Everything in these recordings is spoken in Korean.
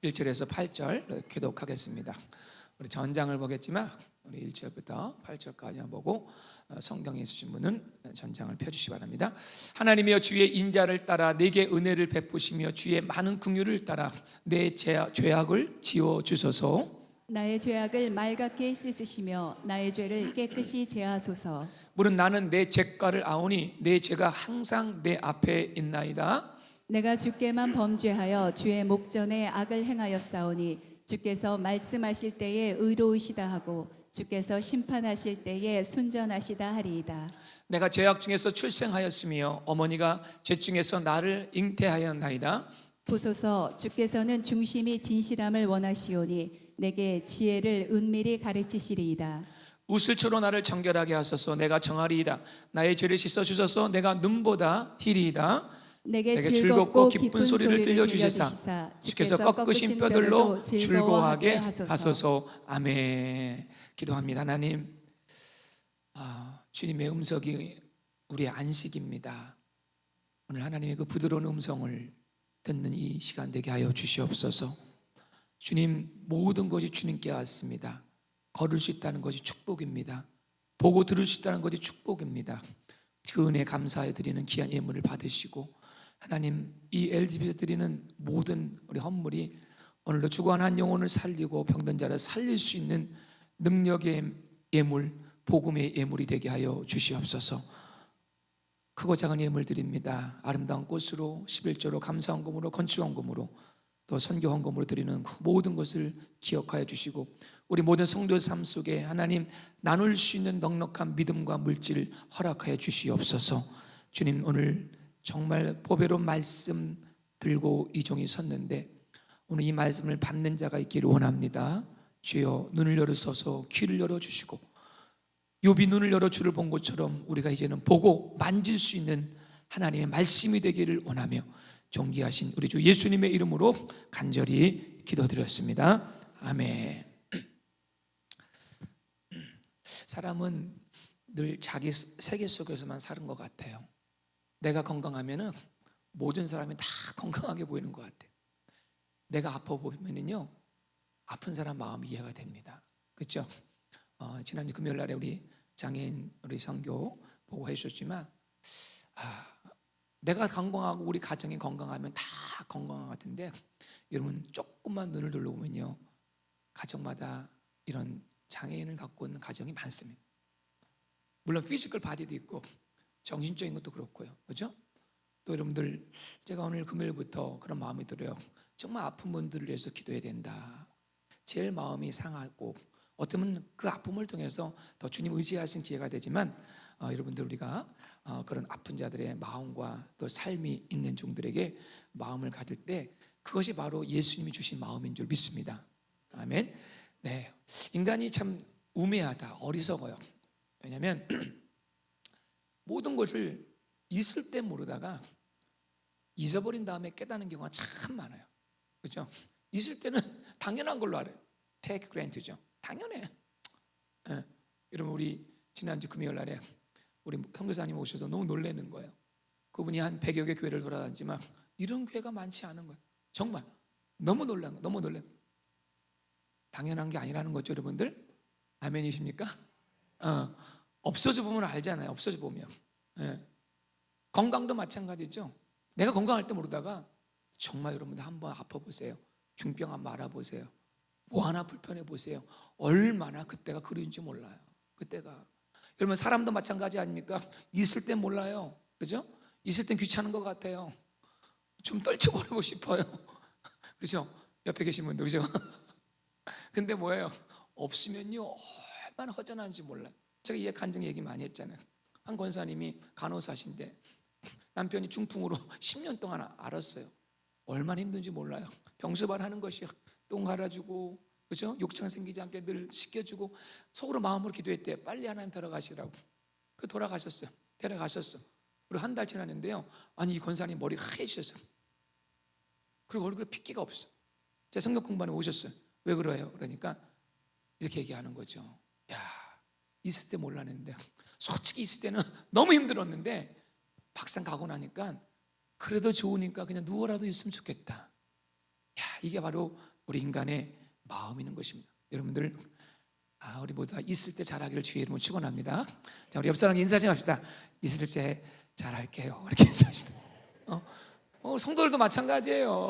1절에서 8절 교독하겠습니다. 우리 전장을 보겠지만 우리 1절부터 8절까지 보고 성경에 있으신 분은 전장을 펴주시기 바랍니다. 하나님이여, 주의 인자를 따라 내게 은혜를 베푸시며 주의 많은 긍휼을 따라 내 죄악을 지워 주소서. 나의 죄악을 맑게 씻으시며 나의 죄를 깨끗이 제하소서. 물은 나는 내 죄가를 아오니 내 죄가 항상 내 앞에 있나이다. 내가 주께만 범죄하여 주의 목전에 악을 행하였사오니 주께서 말씀하실 때에 의로우시다 하고 주께서 심판하실 때에 순전하시다 하리이다. 내가 죄악 중에서 출생하였으며 어머니가 죄 중에서 나를 잉태하였나이다. 보소서, 주께서는 중심이 진실함을 원하시오니 내게 지혜를 은밀히 가르치시리이다. 우슬초로 나를 정결하게 하소서. 내가 정하리이다. 나의 죄를 씻어 주소서. 내가 눈보다 희리이다. 내게 즐겁고 기쁜 소리를 들려주시사 주께서 꺾으신 뼈들로 즐거워하게 하소서. 아멘. 기도합니다. 하나님, 주님의 음성이 우리의 안식입니다. 오늘 하나님의 그 부드러운 음성을 듣는 이 시간 되게 하여 주시옵소서. 주님, 모든 것이 주님께 왔습니다. 걸을 수 있다는 것이 축복입니다. 보고 들을 수 있다는 것이 축복입니다. 그 은혜 감사해 드리는 귀한 예물을 받으시고, 하나님, 이 LGB에서 드리는 모든 우리 헌물이 오늘도 주관한 영혼을 살리고 병든 자를 살릴 수 있는 능력의 예물, 복음의 예물이 되게 하여 주시옵소서. 크고 작은 예물 드립니다. 아름다운 꽃으로, 11조로, 감사헌금으로, 건축헌금으로, 또 선교헌금으로 드리는 그 모든 것을 기억하여 주시고, 우리 모든 성도의 삶 속에 하나님 나눌 수 있는 넉넉한 믿음과 물질 허락하여 주시옵소서. 주님, 오늘 정말 보배로운 말씀 들고 이 종이 섰는데 오늘 이 말씀을 받는 자가 있기를 원합니다. 주여, 눈을 열어서서 귀를 열어주시고, 욥이 눈을 열어 주를 본 것처럼 우리가 이제는 보고 만질 수 있는 하나님의 말씀이 되기를 원하며 존귀하신 우리 주 예수님의 이름으로 간절히 기도드렸습니다. 아멘. 사람은 늘 자기 세계 속에서만 사는 것 같아요. 내가 건강하면은 모든 사람이 다 건강하게 보이는 것 같아요. 내가 아파 보면은요, 아픈 사람 마음이 이해가 됩니다. 그렇죠? 지난주 금요일 날에 우리 장애인 우리 선교 보고 해주셨지만, 내가 건강하고 우리 가정이 건강하면 다 건강한 것 같은데, 여러분 조금만 눈을 둘러보면요, 가정마다 이런 장애인을 갖고 있는 가정이 많습니다. 물론 피지컬 바디도 있고 정신적인 것도 그렇고요, 그렇죠? 또 여러분들, 제가 오늘 금요일부터 그런 마음이 들어요. 정말 아픈 분들을 위해서 기도해야 된다. 제일 마음이 상하고 어쩌면 그 아픔을 통해서 더 주님 의지하신 기회가 되지만, 여러분들, 우리가 그런 아픈 자들의 마음과 또 삶이 있는 종들에게 마음을 가질 때 그것이 바로 예수님이 주신 마음인 줄 믿습니다. 아멘. 네, 인간이 참 우매하다, 어리석어요. 왜냐하면 모든 것을 있을 때 모르다가 잊어버린 다음에 깨닫는 경우가 참 많아요. 그렇죠? 있을 때는 당연한 걸로 알아요. Take grant죠. 당연해. 여러분, 우리 지난주 금요일 날에 우리 선교사님 오셔서 너무 놀라는 거예요. 그분이 한 100여 개 교회를 돌아다니지만 이런 교회가 많지 않은 거예요. 정말 너무 놀란 거예요. 너무 놀란 거예요. 당연한 게 아니라는 거죠, 여러분들. 아멘이십니까? 없어져 보면 알잖아요. 없어져 보면. 건강도 마찬가지죠. 내가 건강할 때 모르다가 정말 여러분들 한번 아파보세요. 중병 한번 알아보세요. 뭐 하나 불편해 보세요. 얼마나 그때가 그리운지 몰라요. 그때가. 여러분, 사람도 마찬가지 아닙니까? 있을 땐 몰라요. 그죠? 있을 땐 귀찮은 것 같아요. 좀 떨쳐버리고 싶어요. 그죠? 옆에 계신 분들, 그죠? 근데 뭐예요? 없으면요, 얼마나 허전한지 몰라요. 제가 이 간증 얘기 많이 했잖아요. 한 권사님이 간호사신데 남편이 중풍으로 10년 동안 앓았어요. 얼마나 힘든지 몰라요. 병수발 하는 것이요, 똥 갈아주고, 그죠? 욕창 생기지 않게 늘 씻겨주고, 속으로 마음으로 기도했대요. 빨리 하나님 데려가시라고. 그 돌아가셨어요. 데려가셨어. 그리고 한 달 지났는데요, 아니, 이 권사님 머리가 하얘지셨어요. 그리고 얼굴에 핏기가 없어. 제 성경 공부하러 오셨어요. 왜 그래요? 그러니까 이렇게 얘기하는 거죠. 야, 있을 때 몰랐는데, 솔직히 있을 때는 너무 힘들었는데 막상 가고 나니까 그래도 좋으니까 그냥 누워라도 있으면 좋겠다. 이게 바로 우리 인간의 마음이는 것입니다. 여러분들, 우리 모두 다 있을 때 잘하기를 주의 이름으로 축원합니다. 자, 우리 옆 사람 인사 좀 합시다. 있을 때 잘할게요. 이렇게 인사합시다. 성도들도 마찬가지예요.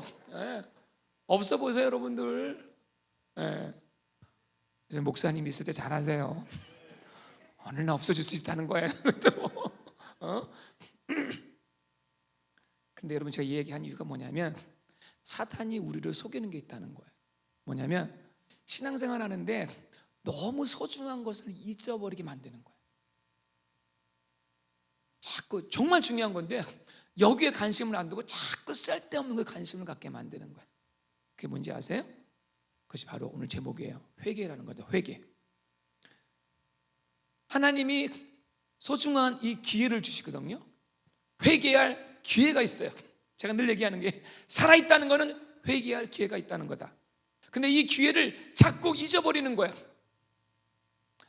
없어 보세요, 여러분들. 목사님 있을 때 잘하세요. 어느 날 없어질 수 있다는 거예요. 근데 여러분, 제가 이 얘기한 이유가 뭐냐면, 사탄이 우리를 속이는 게 있다는 거예요. 뭐냐면, 신앙생활 하는데 너무 소중한 것을 잊어버리게 만드는 거예요. 자꾸 정말 중요한 건데 여기에 관심을 안 두고 자꾸 쓸데없는 거에 관심을 갖게 만드는 거예요. 그게 뭔지 아세요? 그것이 바로 오늘 제목이에요. 회개라는 거죠. 회개. 하나님이 소중한 이 기회를 주시거든요. 회개할 기회가 있어요. 제가 늘 얘기하는 게, 살아있다는 거는 회개할 기회가 있다는 거다. 근데 이 기회를 자꾸 잊어버리는 거야.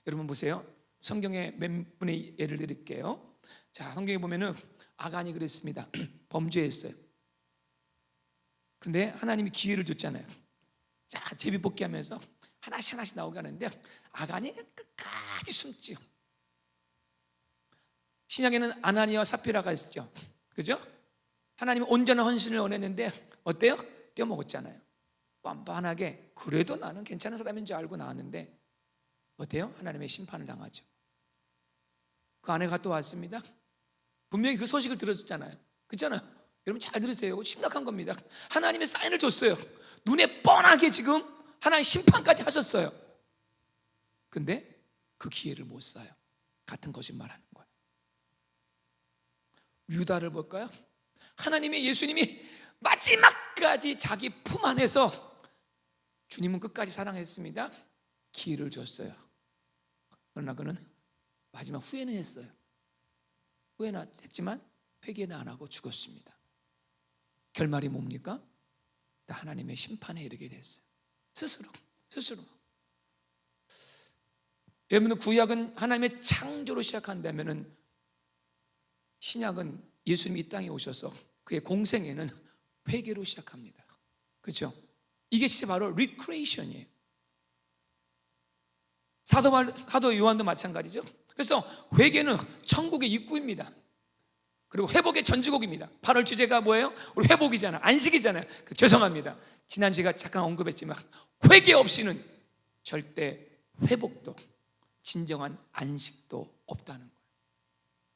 여러분 보세요. 성경에 몇 분의 예를 드릴게요. 자, 성경에 보면은 아간이 그랬습니다. 범죄했어요. 근데 하나님이 기회를 줬잖아요. 자, 제비뽑기 하면서 하나씩 나오게 하는데 아간이 끝까지 숨지요. 신약에는 아나니아와 삽비라가 있었죠. 그죠? 하나님은 온전한 헌신을 원했는데 어때요? 떼어먹었잖아요. 뻔뻔하게. 그래도 나는 괜찮은 사람인 줄 알고 나왔는데 어때요? 하나님의 심판을 당하죠. 그 아내가 또 왔습니다. 분명히 그 소식을 들었었잖아요. 그렇잖아요. 여러분 잘 들으세요. 심각한 겁니다. 하나님의 사인을 줬어요. 눈에 뻔하게 지금 하나님 심판까지 하셨어요. 근데 그 기회를 못 사요. 같은 거짓말하는 거예요. 유다를 볼까요? 하나님의 예수님이 마지막까지 자기 품 안에서 주님은 끝까지 사랑했습니다. 기회를 줬어요. 그러나 그는 마지막 후회는 했어요. 후회는 했지만 회개는 안 하고 죽었습니다. 결말이 뭡니까? 하나님의 심판에 이르게 됐어요. 스스로. 여러분들, 구약은 하나님의 창조로 시작한다면은 신약은 예수님이 이 땅에 오셔서 그의 공생애는 회개로 시작합니다. 그렇죠? 이게 진짜 바로 리크레이션이에요. 사도 요한도 마찬가지죠. 그래서 회개는 천국의 입구입니다. 그리고 회복의 전주곡입니다. 8월 주제가 뭐예요? 우리 회복이잖아요. 안식이잖아요. 죄송합니다. 지난 제가 잠깐 언급했지만 회개 없이는 절대 회복도 진정한 안식도 없다는 거예요.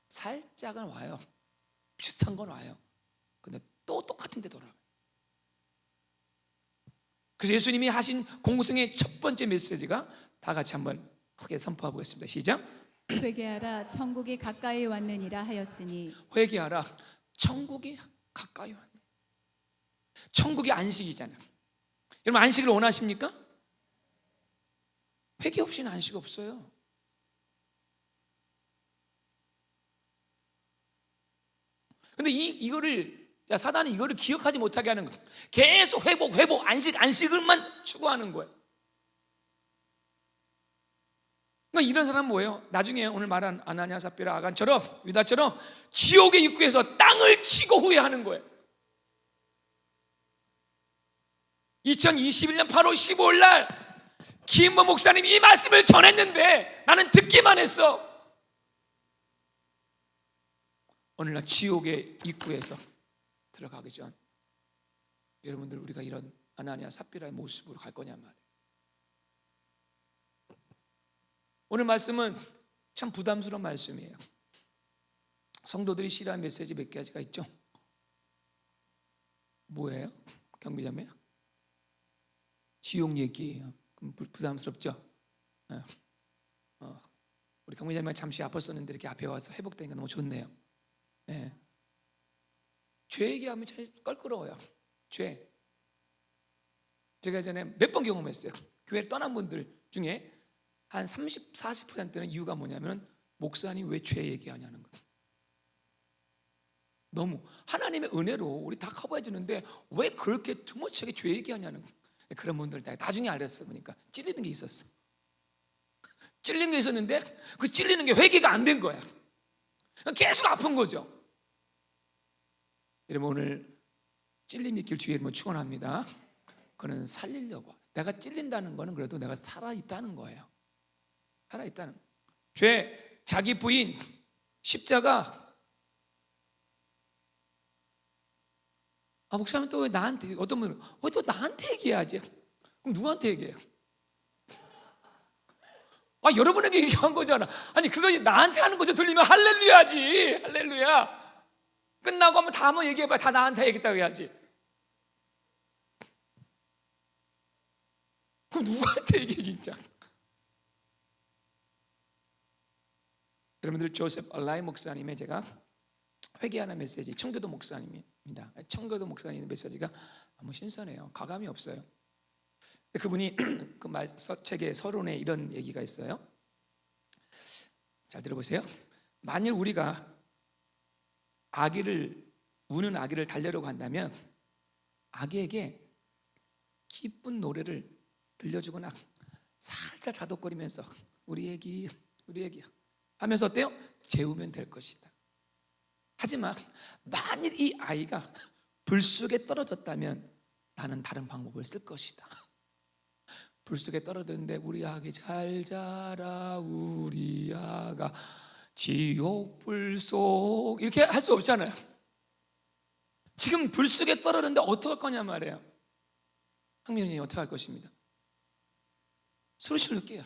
살짝은 와요. 비슷한 건 와요. 근데 또 똑같은 데 돌아가요. 그래서 예수님이 하신 공생의 첫 번째 메시지가 다 같이 한번 크게 선포해 보겠습니다. 시작. 회개하라, 천국이 가까이 왔느니라 하였으니. 회개하라, 천국이 가까이 왔네. 천국이 안식이잖아요. 여러분 안식을 원하십니까? 회개 없이는 안식 없어요. 근데 사단이 이거를 기억하지 못하게 하는 거예요. 계속 회복, 안식을만 추구하는 거예요. 그러니까 이런 사람은 뭐예요? 나중에 오늘 말한 아나니아, 삽비라, 아간처럼, 유다처럼 지옥의 입구에서 땅을 치고 후회하는 거예요. 2021년 8월 15일 날 김모 목사님이 이 말씀을 전했는데 나는 듣기만 했어. 오늘날 지옥의 입구에서 들어가기 전 여러분들, 우리가 이런 아나니아, 삽비라의 모습으로 갈 거냐 말이에요. 오늘 말씀은 참 부담스러운 말씀이에요. 성도들이 싫어하는 메시지 몇 가지가 있죠. 뭐예요? 경비자매요? 지옥 얘기예요. 그럼 부담스럽죠? 우리 경비자매가 잠시 아팠었는데 이렇게 앞에 와서 회복되니까 너무 좋네요. 죄 얘기하면 참 껄끄러워요. 죄. 제가 예전에 몇 번 경험했어요. 교회를 떠난 분들 중에 한 30, 40%는 이유가 뭐냐면 목사님 왜 죄 얘기하냐는 거예요. 너무 하나님의 은혜로 우리 다 커버해 주는데 왜 그렇게 투머치하게 죄 얘기하냐는 거예요. 그런 분들 나중에 알았어. 보니까 찔리는 게 있었어. 찔리는 게 있었는데 그 찔리는 게 회개가 안 된 거야. 계속 아픈 거죠. 여러분 오늘 찔림이 있길 주의 이름으로 축원합니다. 그는 살리려고. 내가 찔린다는 거는 그래도 내가 살아있다는 거예요. 살아있다는 거예요. 죄, 자기 부인, 십자가. 목사님 또 왜 나한테, 어떤 분은 왜 또 나한테 얘기해야지? 그럼 누구한테 얘기해요? 여러분에게 얘기한 거잖아. 아니 그거 나한테 하는 거죠. 들리면 할렐루야지. 할렐루야. 끝나고 한번 얘기해봐. 다 나한테 얘기했다고 해야지. 그럼 누구한테 얘기해 진짜? 여러분들 조셉 얼라이 목사님의 제가 회개하는 메시지, 청교도 목사님입니다. 청교도 목사님 메시지가 너무 신선해요. 가감이 없어요. 그분이 그 책에 서론에 이런 얘기가 있어요. 잘 들어보세요. 만일 우리가 우는 아기를 달래려고 한다면 아기에게 기쁜 노래를 들려주거나 살살 다독거리면서 우리 애기 하면서 어때요? 재우면 될 것이다. 하지만 만일 이 아이가 불 속에 떨어졌다면 나는 다른 방법을 쓸 것이다. 불 속에 떨어졌는데 우리 아기 잘 자라 우리 아가 지옥 불 속 이렇게 할 수 없잖아요. 지금 불 속에 떨어졌는데 어떡할 거냐 말이에요. 황민훈이 어떻게 할 것입니다. 소리 지를게요.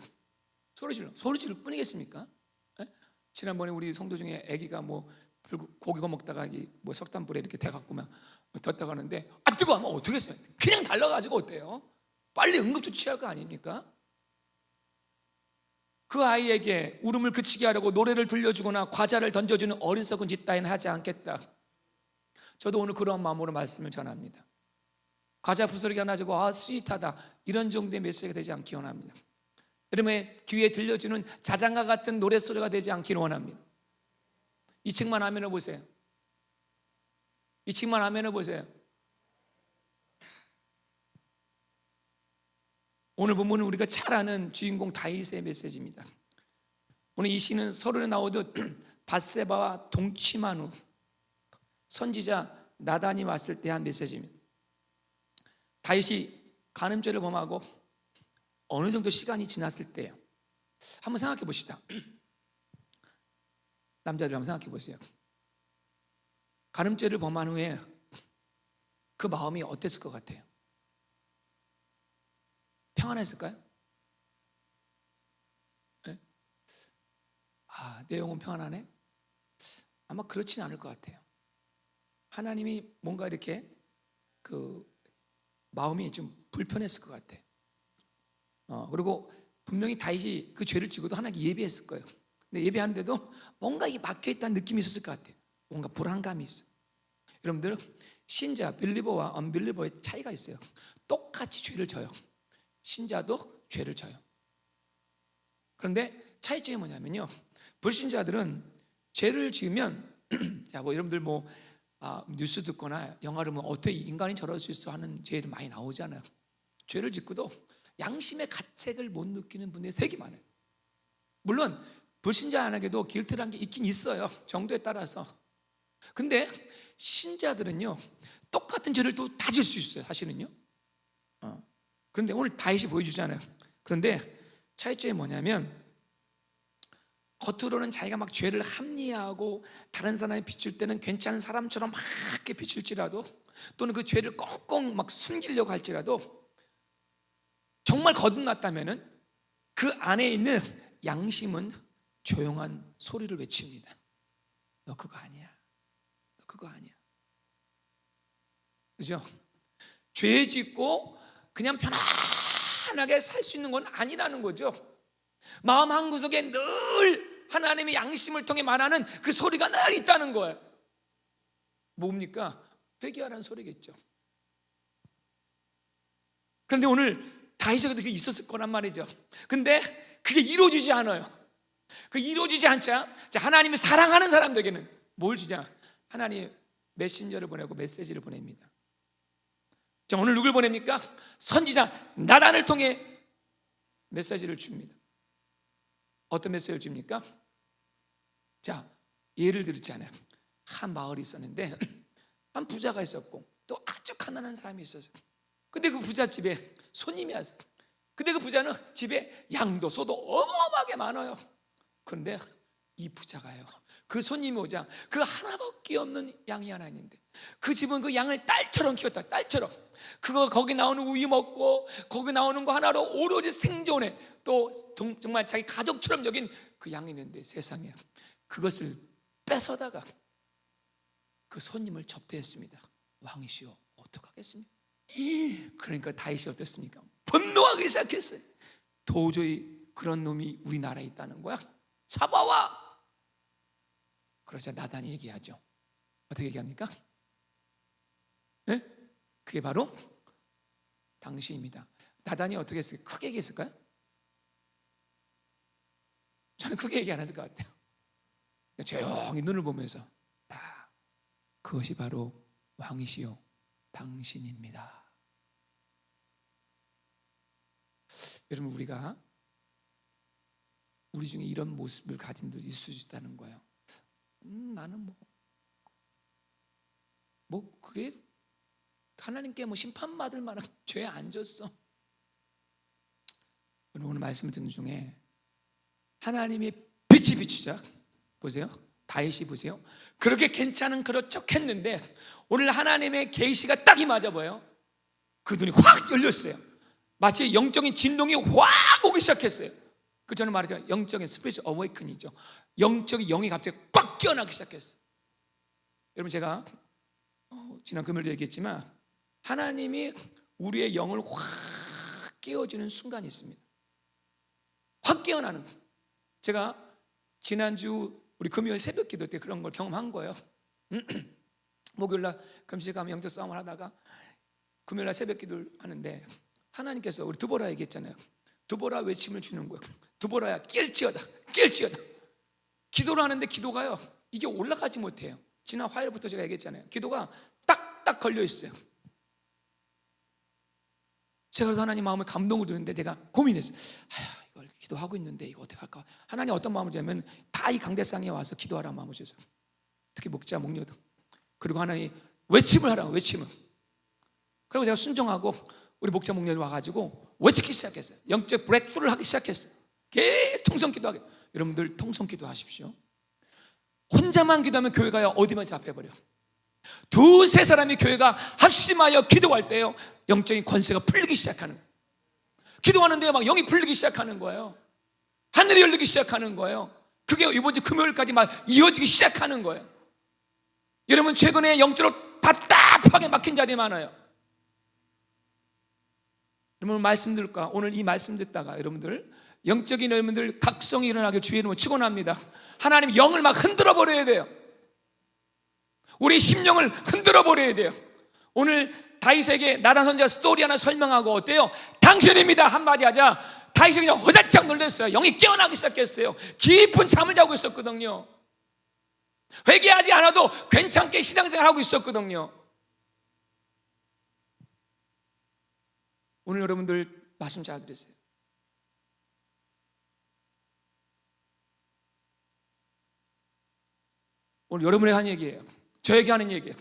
소리 지를 뿐이겠습니까? 에? 지난번에 우리 성도 중에 아기가 고기 구워 먹다가 석탄불에 이렇게 대갖고 막 뒀다 가는데 뜨거워 하면 어떻게 했어요? 그냥 달라가지고 어때요? 빨리 응급조치할 거 아닙니까? 그 아이에게 울음을 그치게 하려고 노래를 들려주거나 과자를 던져주는 어리석은 짓 따위는 하지 않겠다. 저도 오늘 그런 마음으로 말씀을 전합니다. 과자 부스러기가 나지고 스윗하다 이런 정도의 메시지가 되지 않기 원합니다. 여러분의 귀에 들려주는 자장가 같은 노랫소리가 되지 않기를 원합니다. 이 책만 아멘을 보세요. 이 책만 아멘을 보세요. 오늘 본문은 우리가 잘 아는 주인공 다윗의 메시지입니다. 오늘 이 시는 서론에 나오듯 밧세바와 동침한 후 선지자 나단이 왔을 때 한 메시지입니다. 다윗이 간음죄를 범하고 어느 정도 시간이 지났을 때예요. 한번 생각해 봅시다. 남자들 한번 생각해 보세요. 간음죄를 범한 후에 그 마음이 어땠을 것 같아요? 평안했을까요? 네? 내 영혼 평안하네? 아마 그렇진 않을 것 같아요. 하나님이 뭔가 이렇게 마음이 좀 불편했을 것 같아요. 그리고 분명히 다윗이 그 죄를 지고도 하나님께 예배했을 거예요. 근데 예배하는데도 뭔가 이게 막혀있다는 느낌이 있었을 것 같아요. 뭔가 불안감이 있어요. 여러분들 신자, 빌리버와 언빌리버의 차이가 있어요. 똑같이 죄를 져요. 신자도 죄를 져요. 그런데 차이점이 뭐냐면요, 불신자들은 죄를 지으면 여러분들 뉴스 듣거나 영화를 보면 어떻게 인간이 저럴 수 있어 하는 죄를 많이 나오잖아요. 죄를 짓고도 양심의 가책을 못 느끼는 분들이 되게 많아요. 물론 불신자에게도 길트라는 게 있긴 있어요, 정도에 따라서. 근데 신자들은요 똑같은 죄를 또 다 질 수 있어요, 사실은요. 그런데 오늘 다윗이 보여주잖아요. 그런데 차이점이 뭐냐면 겉으로는 자기가 막 죄를 합리화하고 다른 사람이 비출 때는 괜찮은 사람처럼 막 이렇게 비출지라도, 또는 그 죄를 꽁꽁 막 숨기려고 할지라도 정말 거듭났다면은 그 안에 있는 양심은 조용한 소리를 외칩니다. 너 그거 아니야. 너 그거 아니야. 그죠? 죄 짓고 그냥 편안하게 살 수 있는 건 아니라는 거죠. 마음 한구석에 늘 하나님의 양심을 통해 말하는 그 소리가 늘 있다는 거예요. 뭡니까? 회개하라는 소리겠죠. 그런데 오늘 다윗에게도 그게 있었을 거란 말이죠. 근데 그게 이루어지지 않아요. 그 이루어지지 않자 하나님을 사랑하는 사람들에게는 뭘 주냐? 하나님 메신저를 보내고 메시지를 보냅니다. 자, 오늘 누굴 보냅니까? 선지자 나단을 통해 메시지를 줍니다. 어떤 메시지를 줍니까? 자, 예를 들었잖아요. 한 마을이 있었는데 한 부자가 있었고 또 아주 가난한 사람이 있었어요. 근데 그 부자 집에 손님이 왔어요. 근데 그 부자는 집에 양도 소도 어마어마하게 많아요. 그런데 이 부자가요, 그 손님이 오자 그 하나밖에 없는 양이 하나 있는데, 그 집은 그 양을 딸처럼 키웠다. 딸처럼. 그거 거기 나오는 우유 먹고 거기 나오는 거 하나로 오로지 생존해. 또 정말 자기 가족처럼 여긴 그 양이 있는데, 세상에 그것을 뺏어다가 그 손님을 접대했습니다. 왕이시여 어떡하겠습니까? 그러니까 다윗이 어떻습니까? 분노하기 시작했어요. 도저히 그런 놈이 우리나라에 있다는 거야? 잡아와! 그러자 나단이 얘기하죠. 어떻게 얘기합니까? 네? 그게 바로 당신입니다. 나단이 어떻게 했을까요? 크게 얘기했을까요? 저는 크게 얘기 안 했을 것 같아요. 조용히 눈을 보면서 그것이 바로 왕이시요 당신입니다. 여러분, 우리 중에 이런 모습을 가진 분들이 있을 수 있다는 거예요. 나는 그게 하나님께 심판받을 만한 죄에 안 졌어. 오늘 말씀을 듣는 중에 하나님이 빛이 비추자. 보세요, 다윗이 보세요. 그렇게 괜찮은 그런 척했는데 오늘 하나님의 계시가 딱 맞아 보여요. 그 눈이 확 열렸어요. 마치 영적인 진동이 확 오기 시작했어요. 그 저는 말하자면 영적인 스피리트 어웨이큰이죠. 영적인 영이 갑자기 꽉 깨어나기 시작했어요. 여러분, 제가 지난 금요일도 얘기했지만 하나님이 우리의 영을 확 깨워주는 순간이 있습니다. 확 깨어나는. 제가 지난주 우리 금요일 새벽 기도 때 그런 걸 경험한 거예요. 목요일날 금식하면 영적 싸움을 하다가 금요일날 새벽 기도를 하는데 하나님께서 우리 두보라 얘기했잖아요. 두보라 외침을 주는 거예요. 두보라야 깰지어다, 깰지어다. 기도를 하는데 기도가요, 이게 올라가지 못해요. 지난 화요일부터 제가 얘기했잖아요. 기도가 딱딱 걸려 있어요. 제가 그래서 하나님 마음에 감동을 주는데 제가 고민했어요. 이걸 기도하고 있는데 이거 어떻게 할까? 하나님 어떤 마음을 주냐면 다 이 강대상에 와서 기도하라는 마음을 주셔서, 특히 목자, 목녀들, 그리고 하나님 외침을 하라고, 외침을. 그리고 제가 순종하고 우리 목자, 목녀들 와가지고 외치기 시작했어요. 영적 브레이크스루를 하기 시작했어요. 계속 통성 기도하게. 여러분들 통성 기도하십시오. 혼자만 기도하면 교회가 어디만 잡혀버려. 두세 사람이 교회가 합심하여 기도할 때요, 영적인 권세가 풀리기 시작하는 거예요. 기도하는데 막 영이 풀리기 시작하는 거예요. 하늘이 열리기 시작하는 거예요. 그게 이번 주 금요일까지 막 이어지기 시작하는 거예요. 여러분, 최근에 영적으로 답답하게 막힌 자들이 많아요. 여러분, 말씀 들을까? 오늘 이 말씀 듣다가 여러분들 영적인 여러분들 각성이 일어나길 주의 이름으로 축원합니다. 하나님 영을 막 흔들어 버려야 돼요. 우리 심령을 흔들어 버려야 돼요. 오늘 다윗에게 나단 선지자 스토리 하나 설명하고, 어때요? 당신입니다 한마디 하자 다윗이 그냥 허사짝 놀랐어요. 영이 깨어나기 시작했어요. 깊은 잠을 자고 있었거든요. 회개하지 않아도 괜찮게 신앙생활 하고 있었거든요. 오늘 여러분들 말씀 잘 들으세요. 오늘 여러분에게 하는 얘기예요. 저에게 하는 얘기예요.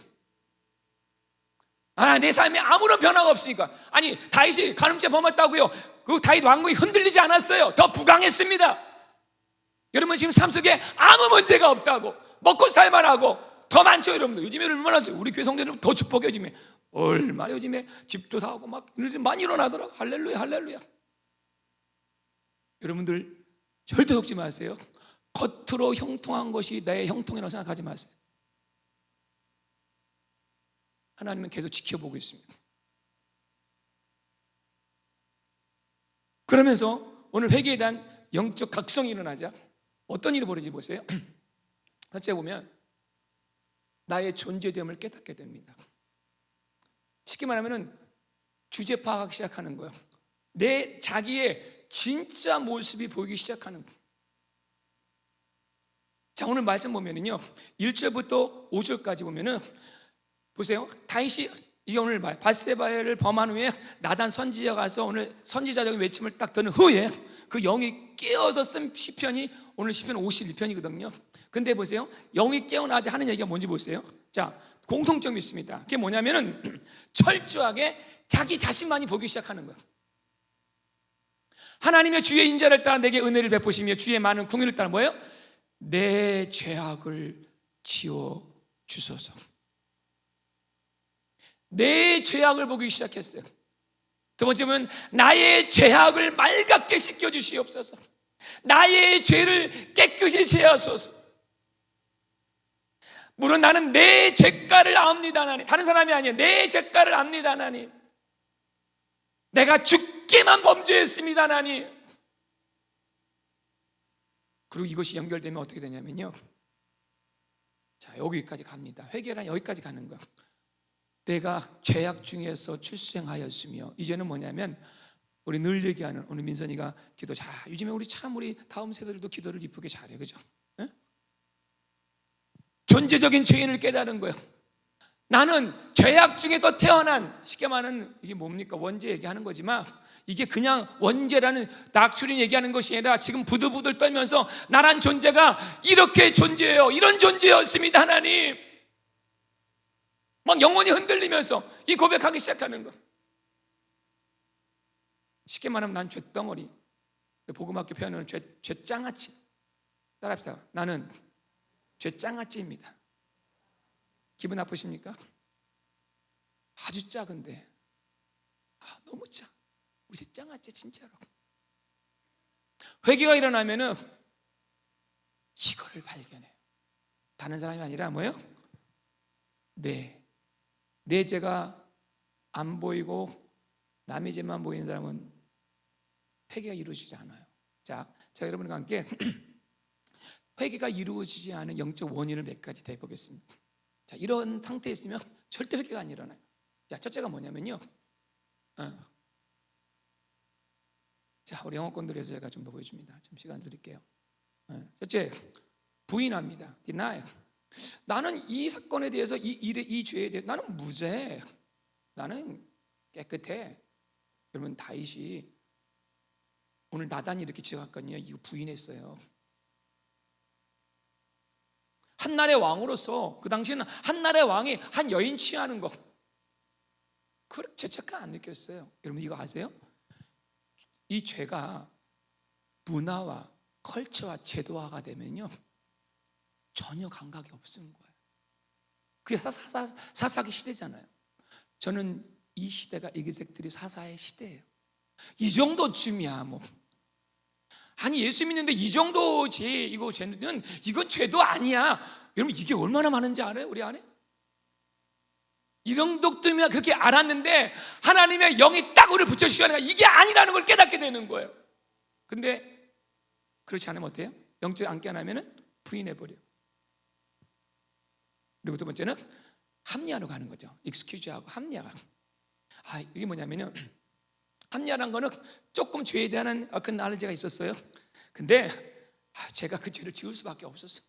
내 삶에 아무런 변화가 없으니까. 아니, 다윗이 간음죄 범했다고요? 그 다윗 왕국이 흔들리지 않았어요. 더 부강했습니다. 여러분, 지금 삶 속에 아무 문제가 없다고, 먹고 살만하고 더 많죠. 여러분들 요즘에 얼마나 우리 교회 성도들은 더 축복해. 요즘에 얼마나 요즘에 집도 사고 막 많이 일어나더라고. 할렐루야, 할렐루야. 여러분들 절대 속지 마세요. 겉으로 형통한 것이 내 형통이라고 생각하지 마세요. 하나님은 계속 지켜보고 있습니다. 그러면서 오늘 회개에 대한 영적 각성이 일어나자 어떤 일이 벌어지지 보세요. 첫째 보면 나의 존재됨을 깨닫게 됩니다. 쉽게 말하면 주제 파악하기 시작하는 거예요. 내 자기의 진짜 모습이 보이기 시작하는 거예요. 자, 오늘 말씀 보면은요, 1절부터 5절까지 보면은 보세요. 다윗이 이게 오늘 밧세바를 범한 후에 나단 선지자가 가서 오늘 선지자적인 외침을 딱 듣는 후에 그 영이 깨어서 쓴 시편이 오늘 시편 51편이거든요. 근데 보세요, 영이 깨어나자 하는 얘기가 뭔지 보세요. 자, 공통점이 있습니다. 그게 뭐냐면은 철저하게 자기 자신만이 보기 시작하는 거예요. 하나님의 주의 인자를 따라 내게 은혜를 베푸시며 주의 많은 궁유를 따라 뭐예요? 내 죄악을 지워 주소서. 내 죄악을 보기 시작했어요. 두 번째는 나의 죄악을 맑게 씻겨 주시옵소서. 나의 죄를 깨끗이 제하소서. 물론 나는 내 죄가를 압니다 하나님. 다른 사람이 아니에요. 내 죄가를 압니다 하나님. 내가 죽게만 범죄했습니다 하나님. 그리고 이것이 연결되면 어떻게 되냐면요, 자, 여기까지 갑니다. 회개란 여기까지 가는 거예요. 내가 죄악 중에서 출생하였으며, 이제는 뭐냐면 우리 늘 얘기하는, 오늘 민선이가 기도, 자, 요즘에 우리 참 우리 다음 세대들도 기도를 이쁘게 잘해요, 그죠? 예? 존재적인 죄인을 깨달은 거예요. 나는 죄악 중에도 태어난, 쉽게 말하는 이게 뭡니까? 원죄 얘기하는 거지만 이게 그냥 원죄라는 낙추린 얘기하는 것이 아니라 지금 부들부들 떨면서 나란 존재가 이렇게 존재해요, 이런 존재였습니다 하나님. 막 영혼이 흔들리면서 이 고백하기 시작하는 거. 쉽게 말하면 난 죄덩어리, 복음학교 표현은 죄짱아찌. 따라합시다. 나는 죄짱아찌입니다. 기분 나쁘십니까? 아주 작은데, 너무 작. 우리 죄짱아찌 진짜로. 회개가 일어나면은 이거를 발견해요. 다른 사람이 아니라 뭐예요? 내 죄가 안 보이고 남의 죄만 보이는 사람은 회개가 이루어지지 않아요. 자, 여러분과 함께 회개가 이루어지지 않은 영적 원인을 몇 가지 대보겠습니다. 자, 이런 상태에 있으면 절대 회개가 안 일어나요. 자, 첫째가 뭐냐면요, 자, 우리 영어권들에서 제가 좀 더 보여줍니다. 좀 시간 드릴게요. 첫째, 부인합니다. deny. 나는 이 사건에 대해서 이 죄에 대해 나는 무죄해. 나는 깨끗해. 여러분, 다윗이 오늘 나단이 이렇게 지적했거든요. 이거 부인했어요. 한나라의 왕으로서, 그 당시에는 한나라의 왕이 한 여인 취하는 거, 그렇게 죄책감 안 느꼈어요. 여러분, 이거 아세요? 이 죄가 문화와 컬처와 제도화가 되면요, 전혀 감각이 없는 거예요. 그게 사사기 시대잖아요. 저는 이 시대가 이그젝트리 사사의 시대예요. 이 정도쯤이야 뭐. 아니, 예수 믿는데 이 정도지, 이거 죄는, 이건 죄도 아니야. 여러분, 이게 얼마나 많은지 알아요? 우리 안에? 이 정도쯤이야 그렇게 알았는데 하나님의 영이 딱 우리를 붙여주시니까 이게 아니라는 걸 깨닫게 되는 거예요. 근데 그렇지 않으면 어때요? 영적 안 깨어나면 부인해버려. 그리고 두 번째는 합리화로 가는 거죠. 익스큐즈하고 합리화. 이게 뭐냐면요, 합리화란 거는 조금 죄에 대한 그 날리지가 있었어요. 근데 제가 그 죄를 지울 수밖에 없었어.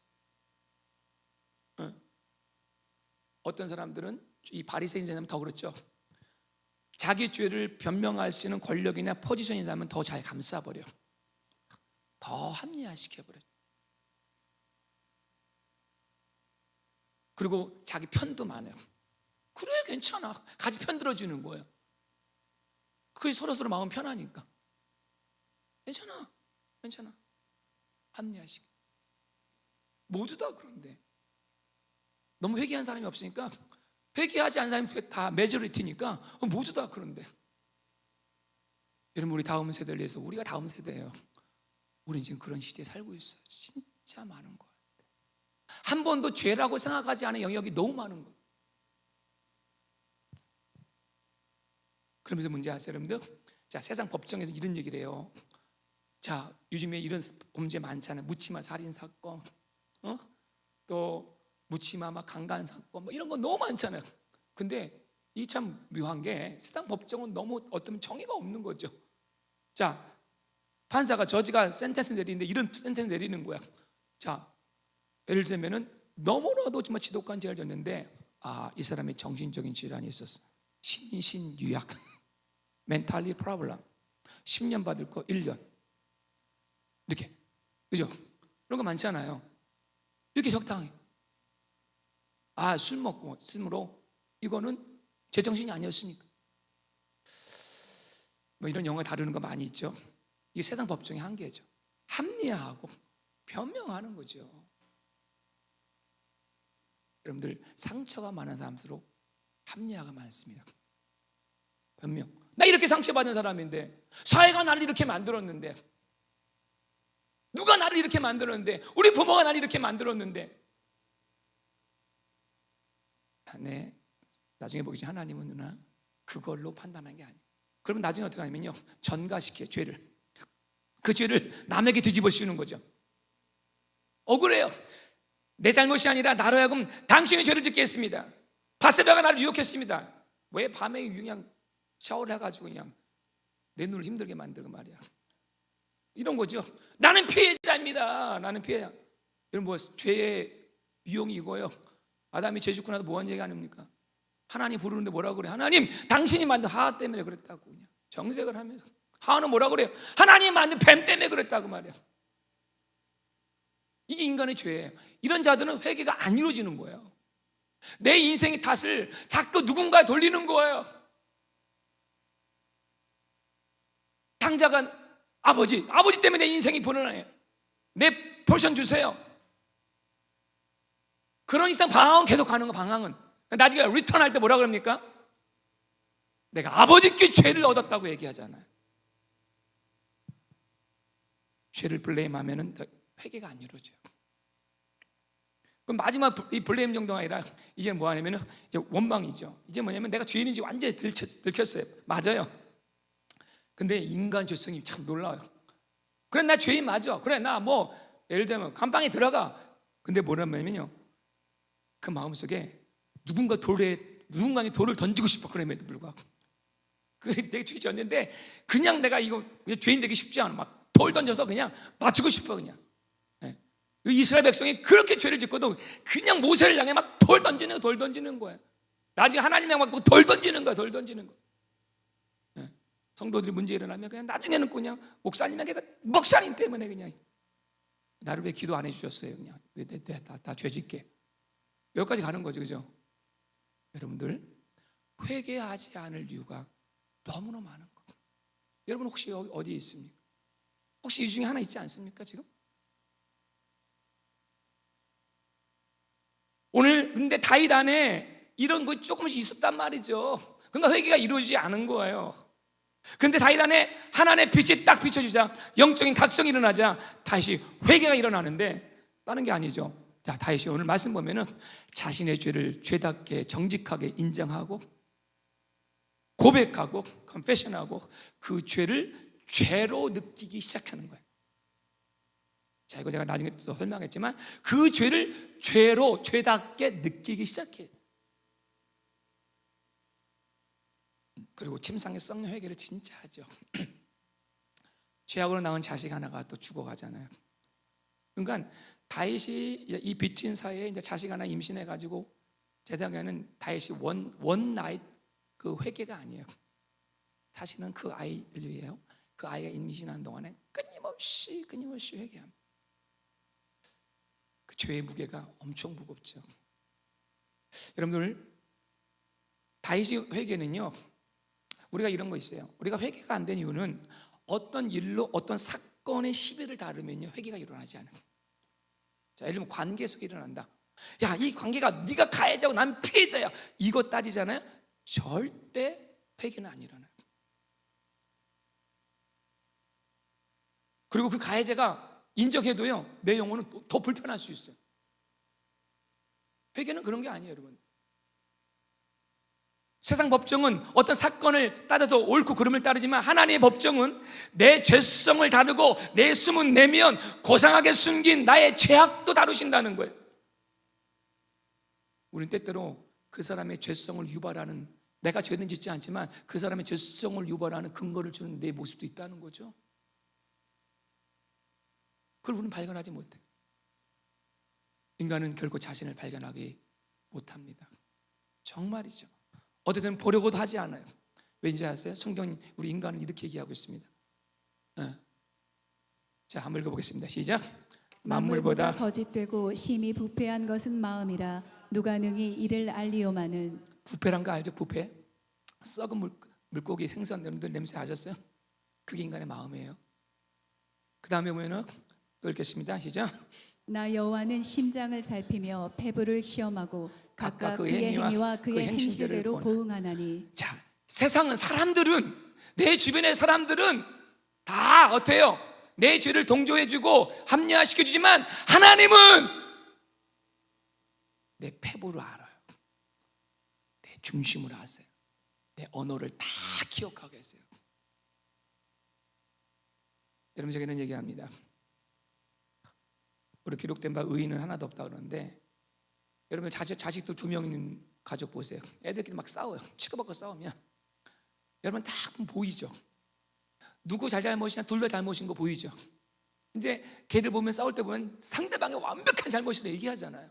어떤 사람들은, 이 바리새인 사람은 더 그렇죠. 자기 죄를 변명할 수 있는 권력이나 포지션이 있다면 더 잘 감싸버려. 더 합리화시켜버려. 그리고 자기 편도 많아요. 그래, 괜찮아. 같이 편 들어주는 거예요. 그게 서로서로 마음 편하니까. 괜찮아. 합리화시켜. 모두 다 그런데 너무 회개한 사람이 없으니까, 회개하지 않은 사람이 다 메저리티니까 모두 다 그런데. 여러분, 우리 다음 세대를 위해서, 우리가 다음 세대예요. 우리는 지금 그런 시대에 살고 있어요. 진짜 많은 거예요. 한 번도 죄라고 생각하지 않은 영역이 너무 많은 거예요. 그러면서 문제 아세요, 여러분들? 자, 세상 법정에서 이런 얘기를 해요. 자, 요즘에 이런 범죄 많잖아요. 묻지마 살인 사건, 또 묻지마 막 강간 사건, 뭐 이런 거 너무 많잖아요. 근데 이 참 묘한 게, 세상 법정은 너무 어떤 정의가 없는 거죠. 자, 판사가, 저지가 센텐스 내리는데 이런 센텐스 내리는 거야. 자, 예를 들면은 너무나도 정말 지독한 죄를 졌는데, 이 사람이 정신적인 질환이 있었어. 신유약, 멘탈리 프로블럼, 10년 받을 거 1년, 이렇게, 그죠? 그런 거 많잖아요. 이렇게 적당해. 술 먹고 쓰므로 이거는 제정신이 아니었으니까. 뭐 이런 영화 다루는 거 많이 있죠. 이게 세상 법정의 한계죠. 합리화하고 변명하는 거죠. 여러분들, 상처가 많은 사람일수록 합리화가 많습니다. 변명. 나 이렇게 상처받은 사람인데, 사회가 나를 이렇게 만들었는데, 누가 나를 이렇게 만들었는데, 우리 부모가 나를 이렇게 만들었는데. 네, 나중에 보겠지. 하나님은 누나 그걸로 판단한 게 아니에요. 그러면 나중에 어떻게 하냐면요, 전가시켜요. 죄를. 그 죄를 남에게 뒤집어 씌우는 거죠. 억울해요. 내 잘못이 아니라 나로 하여금 당신이 죄를 짓게 했습니다. 바세바가 나를 유혹했습니다. 왜 밤에 그냥 샤워를 해가지고 그냥 내 눈을 힘들게 만들고 말이야. 이런 거죠. 나는 피해자입니다. 나는 피해자. 여러분, 뭐 죄의 유형이 이거예요. 아담이 죄 짓고 나서 뭐한 얘기 아닙니까? 하나님 부르는데 뭐라고 그래? 하나님, 당신이 만든 하와 때문에 그랬다고 그냥 정색을 하면서. 하와는 뭐라고 그래요? 하나님 만든 뱀 때문에 그랬다고 말이야. 이게 인간의 죄예요. 이런 자들은 회개가 안 이루어지는 거예요. 내 인생의 탓을 자꾸 누군가에 돌리는 거예요. 당자가 아버지 때문에 내 인생이 불안해요. 내 포션 주세요. 그런 이상 방황은 계속 가는 거. 방황은 나중에 리턴할 때 뭐라 그럽니까? 내가 아버지께 죄를 얻었다고 얘기하잖아요. 죄를 블레임하면은 회개가 안 이루어져요. 그럼 마지막 이 블레임 정도가 아니라 이제 뭐 하냐면은 이제 원망이죠. 이제 뭐냐면 내가 죄인인지 완전히 들켰어요. 맞아요. 근데 인간 죄성이 참 놀라워요. 그래, 나 죄인 맞아. 그래, 나 뭐 예를 들면 감방에 들어가. 근데 뭐냐면요, 그 마음속에 누군가에 돌을 던지고 싶어. 그럼에도 불구하고 내가 죄 지었는데 그냥 내가 이거 죄인 되기 쉽지 않아. 막 돌 던져서 그냥 맞추고 싶어. 그냥 이스라엘 백성이 그렇게 죄를 짓고도 그냥 모세를 향해 막 돌 던지는 거예요. 나중에 하나님 향해 막 돌 던지는 거야. 성도들이 문제 일어나면 그냥 나중에는 그냥 목사님에게서 목사님 때문에 그냥 나를 왜 기도 안 해주셨어요? 그냥 왜 다 죄 짓게. 여기까지 가는 거죠, 그죠? 여러분들, 회개하지 않을 이유가 너무나 많은 거예요. 여러분 혹시 어디에 있습니까? 혹시 이 중에 하나 있지 않습니까, 지금? 오늘 근데 다윗 안에 이런 거 조금씩 있었단 말이죠. 그러니까 회개가 이루어지지 않은 거예요. 근데 다윗 안에 하나님의 빛이 딱 비춰지자, 영적인 각성이 일어나자 다윗이 회개가 일어나는데 다른 게 아니죠. 자, 다윗이 오늘 말씀 보면은 자신의 죄를 죄답게 정직하게 인정하고 고백하고 컨페션하고 그 죄를 죄로 느끼기 시작하는 거예요. 자, 이거 제가 나중에 또 설명하겠지만 그 죄를 죄답게 느끼기 시작해요. 그리고 침상에 썩는 회개를 진짜 하죠. 죄악으로 낳은 자식 하나가 또 죽어가잖아요. 그러니까 다윗이 이 비트윈 사이에 이제 자식 하나 임신해가지고 제 생각에는 다윗이 원 나잇 그 회개가 아니에요. 사실은 그 아이를 위해요. 그 아이가 임신하는 동안에 끊임없이 회개합니다. 그 죄의 무게가 엄청 무겁죠. 여러분들, 다윗의 회개는요, 우리가 이런 거 있어요. 우리가 회개가 안 된 이유는 어떤 일로 어떤 사건의 시비를 다루면요 회개가 일어나지 않아요. 자, 예를 들면 관계 속에 일어난다. 야, 이 관계가 네가 가해자고 난 피해자야, 이거 따지잖아요. 절대 회개는 안 일어나요. 그리고 그 가해자가 인정해도요 내 영혼은 더 불편할 수 있어요. 회개는 그런 게 아니에요, 여러분. 세상 법정은 어떤 사건을 따져서 옳고 그름을 따르지만 하나님의 법정은 내 죄성을 다루고 내 숨은 내면 고상하게 숨긴 나의 죄악도 다루신다는 거예요. 우리는 때때로 그 사람의 죄성을 유발하는, 내가 죄는 짓지 않지만 그 사람의 죄성을 유발하는 근거를 주는 내 모습도 있다는 거죠. 그걸 우리는 발견하지 못해. 인간은 결코 자신을 발견하기 못합니다. 정말이죠. 어쨌든 보려고도 하지 않아요. 왠지 아세요? 성경이 우리 인간은 이렇게 얘기하고 있습니다. 자, 한번 읽어보겠습니다. 시작. 만물보다 거짓되고 심히 부패한 것은 마음이라 누가 능히 이를 알리오마는. 부패란 거 알죠? 부패. 썩은 물고기 생선 여러분들 냄새 아셨어요? 그게 인간의 마음이에요. 그 다음에 보면은 또 읽겠습니다. 시작. 나 여호와는 심장을 살피며 폐부를 시험하고 각각 그 그의 행위와 그 그의 행실대로 행실대로 보응하나니. 자, 세상은 사람들은 내 주변의 사람들은 다 어때요? 내 죄를 동조해주고 합리화시켜주지만 하나님은 내 폐부를 알아요. 내 중심을 아세요. 내 언어를 다 기억하고 계세요. 여러분 제가 이런 얘기합니다. 우리 기록된 바 의인은 하나도 없다 그러는데 여러분 자식도 2명 있는 가족 보세요. 애들끼리 막 싸워요. 치고받고 싸우면 여러분 다 보이죠. 누구 잘못이냐 둘 다 잘못인 거 보이죠. 이제 걔들 보면 싸울 때 보면 상대방의 완벽한 잘못이라 얘기하잖아요.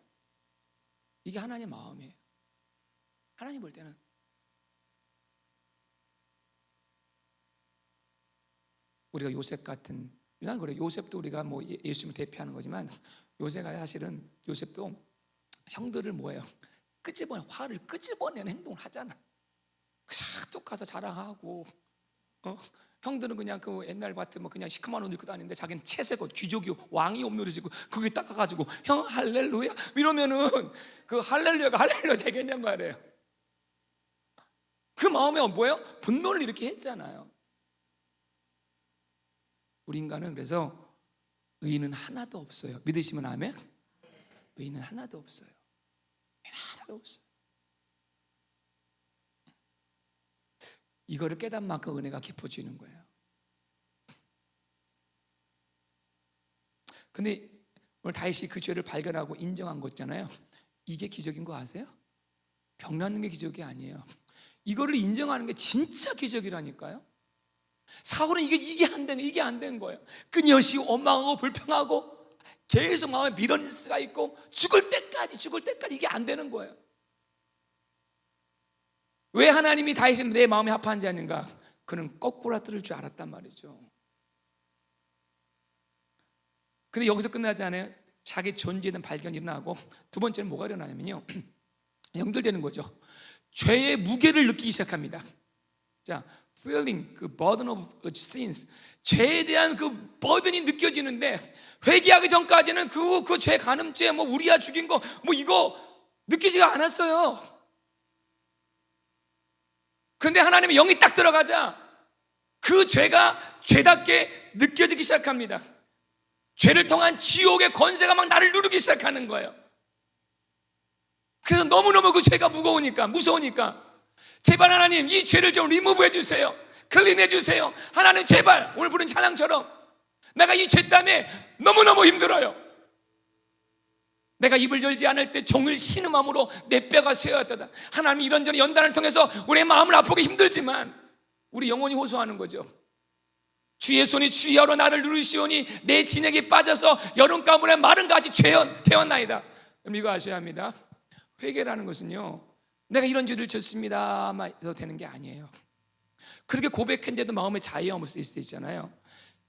이게 하나님의 마음이에요. 하나님 볼 때는 우리가 요셉 같은, 난 그래, 요셉도 우리가 뭐 예수님을 대표하는 거지만 요셉가 사실은 요셉도 형들을 뭐예요? 화를 끄집어내는 행동을 하잖아. 그냥 뚝 가서 자랑하고, 형들은 그냥 그 옛날 같은 뭐 그냥 시커먼 옷 입고 다니는데 자기는 채색 옷, 귀족이 왕이 옷노릇이고 그게 닦아가지고 형 할렐루야 이러면은 그 할렐루야가 할렐루야 되겠냔 말이에요. 그 마음에 뭐예요? 분노를 이렇게 했잖아요. 우리 인간은 그래서 의인은 하나도 없어요. 믿으시면 아멘? 의인은 하나도 없어요. 의인은 하나도 없어요. 이거를 깨닫는 만큼 은혜가 깊어지는 거예요. 근데 오늘 다윗이 그 죄를 발견하고 인정한 거 있잖아요. 이게 기적인 거 아세요? 병 낫는 게 기적이 아니에요. 이거를 인정하는 게 진짜 기적이라니까요. 사울은 이게 안 된 거예요. 끊임없이 원망하고 불평하고 계속 마음에 미련스가 있고 죽을 때까지 이게 안 되는 거예요. 왜 하나님이 다윗이 내 마음에 합한지 아닌가? 그는 거꾸로 들을 줄 알았단 말이죠. 근데 여기서 끝나지 않아요. 자기 존재에 대한 발견이 일어나고 두 번째는 뭐가 일어나냐면요, 연결되는 거죠. 죄의 무게를 느끼기 시작합니다. 자, feeling 그 burden of sins, 죄에 대한 그 버든이 느껴지는데 회개하기 전까지는 그 죄 간음죄 뭐 우리야 죽인 거 뭐 이거 느끼지가 않았어요. 근데 하나님의 영이 딱 들어가자 그 죄가 죄답게 느껴지기 시작합니다. 죄를 통한 지옥의 권세가 막 나를 누르기 시작하는 거예요. 그래서 너무너무 그 죄가 무서우니까 제발 하나님 이 죄를 좀 리무브 해주세요. 클린 해주세요. 하나님 제발 오늘 부른 찬양처럼 내가 이 죄 때문에 너무너무 힘들어요. 내가 입을 열지 않을 때 종을 신음함으로 내 뼈가 쇠어졌다. 하나님 이런저런 연단을 통해서 우리의 마음을 아프게 힘들지만 우리 영혼이 호소하는 거죠. 주의 손이 주야로 나를 누르시오니 내 진액이 빠져서 여름 가물에 마른 가지 되었나이다. 여러분 이거 아셔야 합니다. 회개라는 것은요, 내가 이런 죄를 졌습니다만 해서 되는 게 아니에요. 그렇게 고백했는데도 마음에 자유함이 있을 수 있잖아요.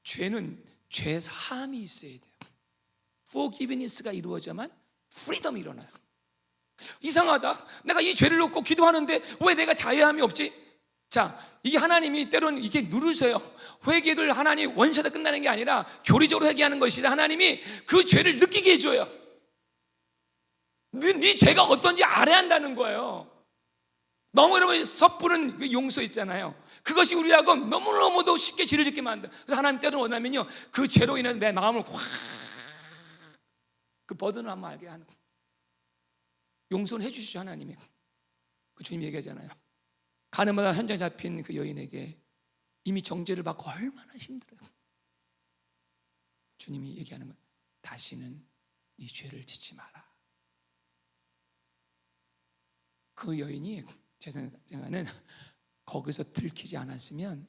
죄는 죄 사함이 있어야 돼요. forgiveness가 이루어져야만 freedom이 일어나요. 이상하다. 내가 이 죄를 놓고 기도하는데 왜 내가 자유함이 없지? 자, 이게 하나님이 때로는 이게 누르세요. 회개를 하나님 원샷에 끝나는 게 아니라 교리적으로 회개하는 것이라 하나님이 그 죄를 느끼게 해줘요. 네 죄가 어떤지 알아야 한다는 거예요. 너무 여러분 섣부른 그 용서 있잖아요. 그것이 우리하고 너무너무도 쉽게 죄를 짓게 만든다. 그래서 하나님 때로는 원하면요, 그 죄로 인해서 내 마음을 확 그 버든을 한번 알게 하는 거예요. 용서는 해주시죠. 하나님이. 그 주님 얘기하잖아요. 가늠하다 현장에 잡힌 그 여인에게 이미 정죄를 받고 얼마나 힘들어요. 주님이 얘기하는 건 다시는 이 죄를 짓지 마라. 그 여인이 제 생각에는 거기서 들키지 않았으면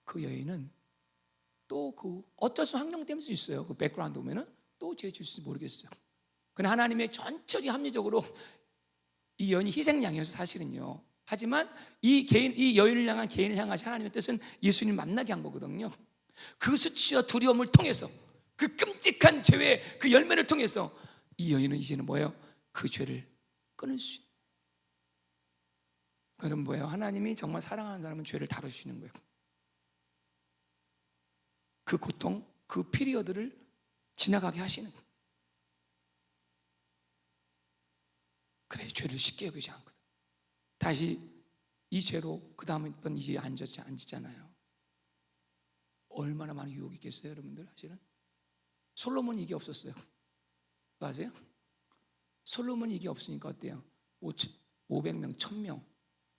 그 여인은 또 그 어쩔 수 환경 때문일 수 있어요. 그 백그라운드 보면은 또 죄 짓을지 모르겠어요. 그러나 하나님의 전적인 합리적으로 이 여인이 희생양이어서 사실은요. 하지만 이 여인을 향한 개인을 향하신 하나님의 뜻은 예수님 만나게 한 거거든요. 그 수치와 두려움을 통해서 그 끔찍한 죄의 그 열매를 통해서 이 여인은 이제는 뭐예요? 그 죄를 끊을 수 있는. 그럼 뭐예요? 하나님이 정말 사랑하는 사람은 죄를 다루시는 거예요. 그 고통, 그 피리어드를 지나가게 하시는 거예요. 그래, 죄를 쉽게 여기지 않거든. 다시 이 죄로 그 다음에 이제 앉잖아요. 얼마나 많은 유혹이 있겠어요, 여러분들? 사실은 솔로몬이 이게 없었어요. 그거 아세요? 솔로몬이 이게 없으니까 어때요? 500명, 1000명,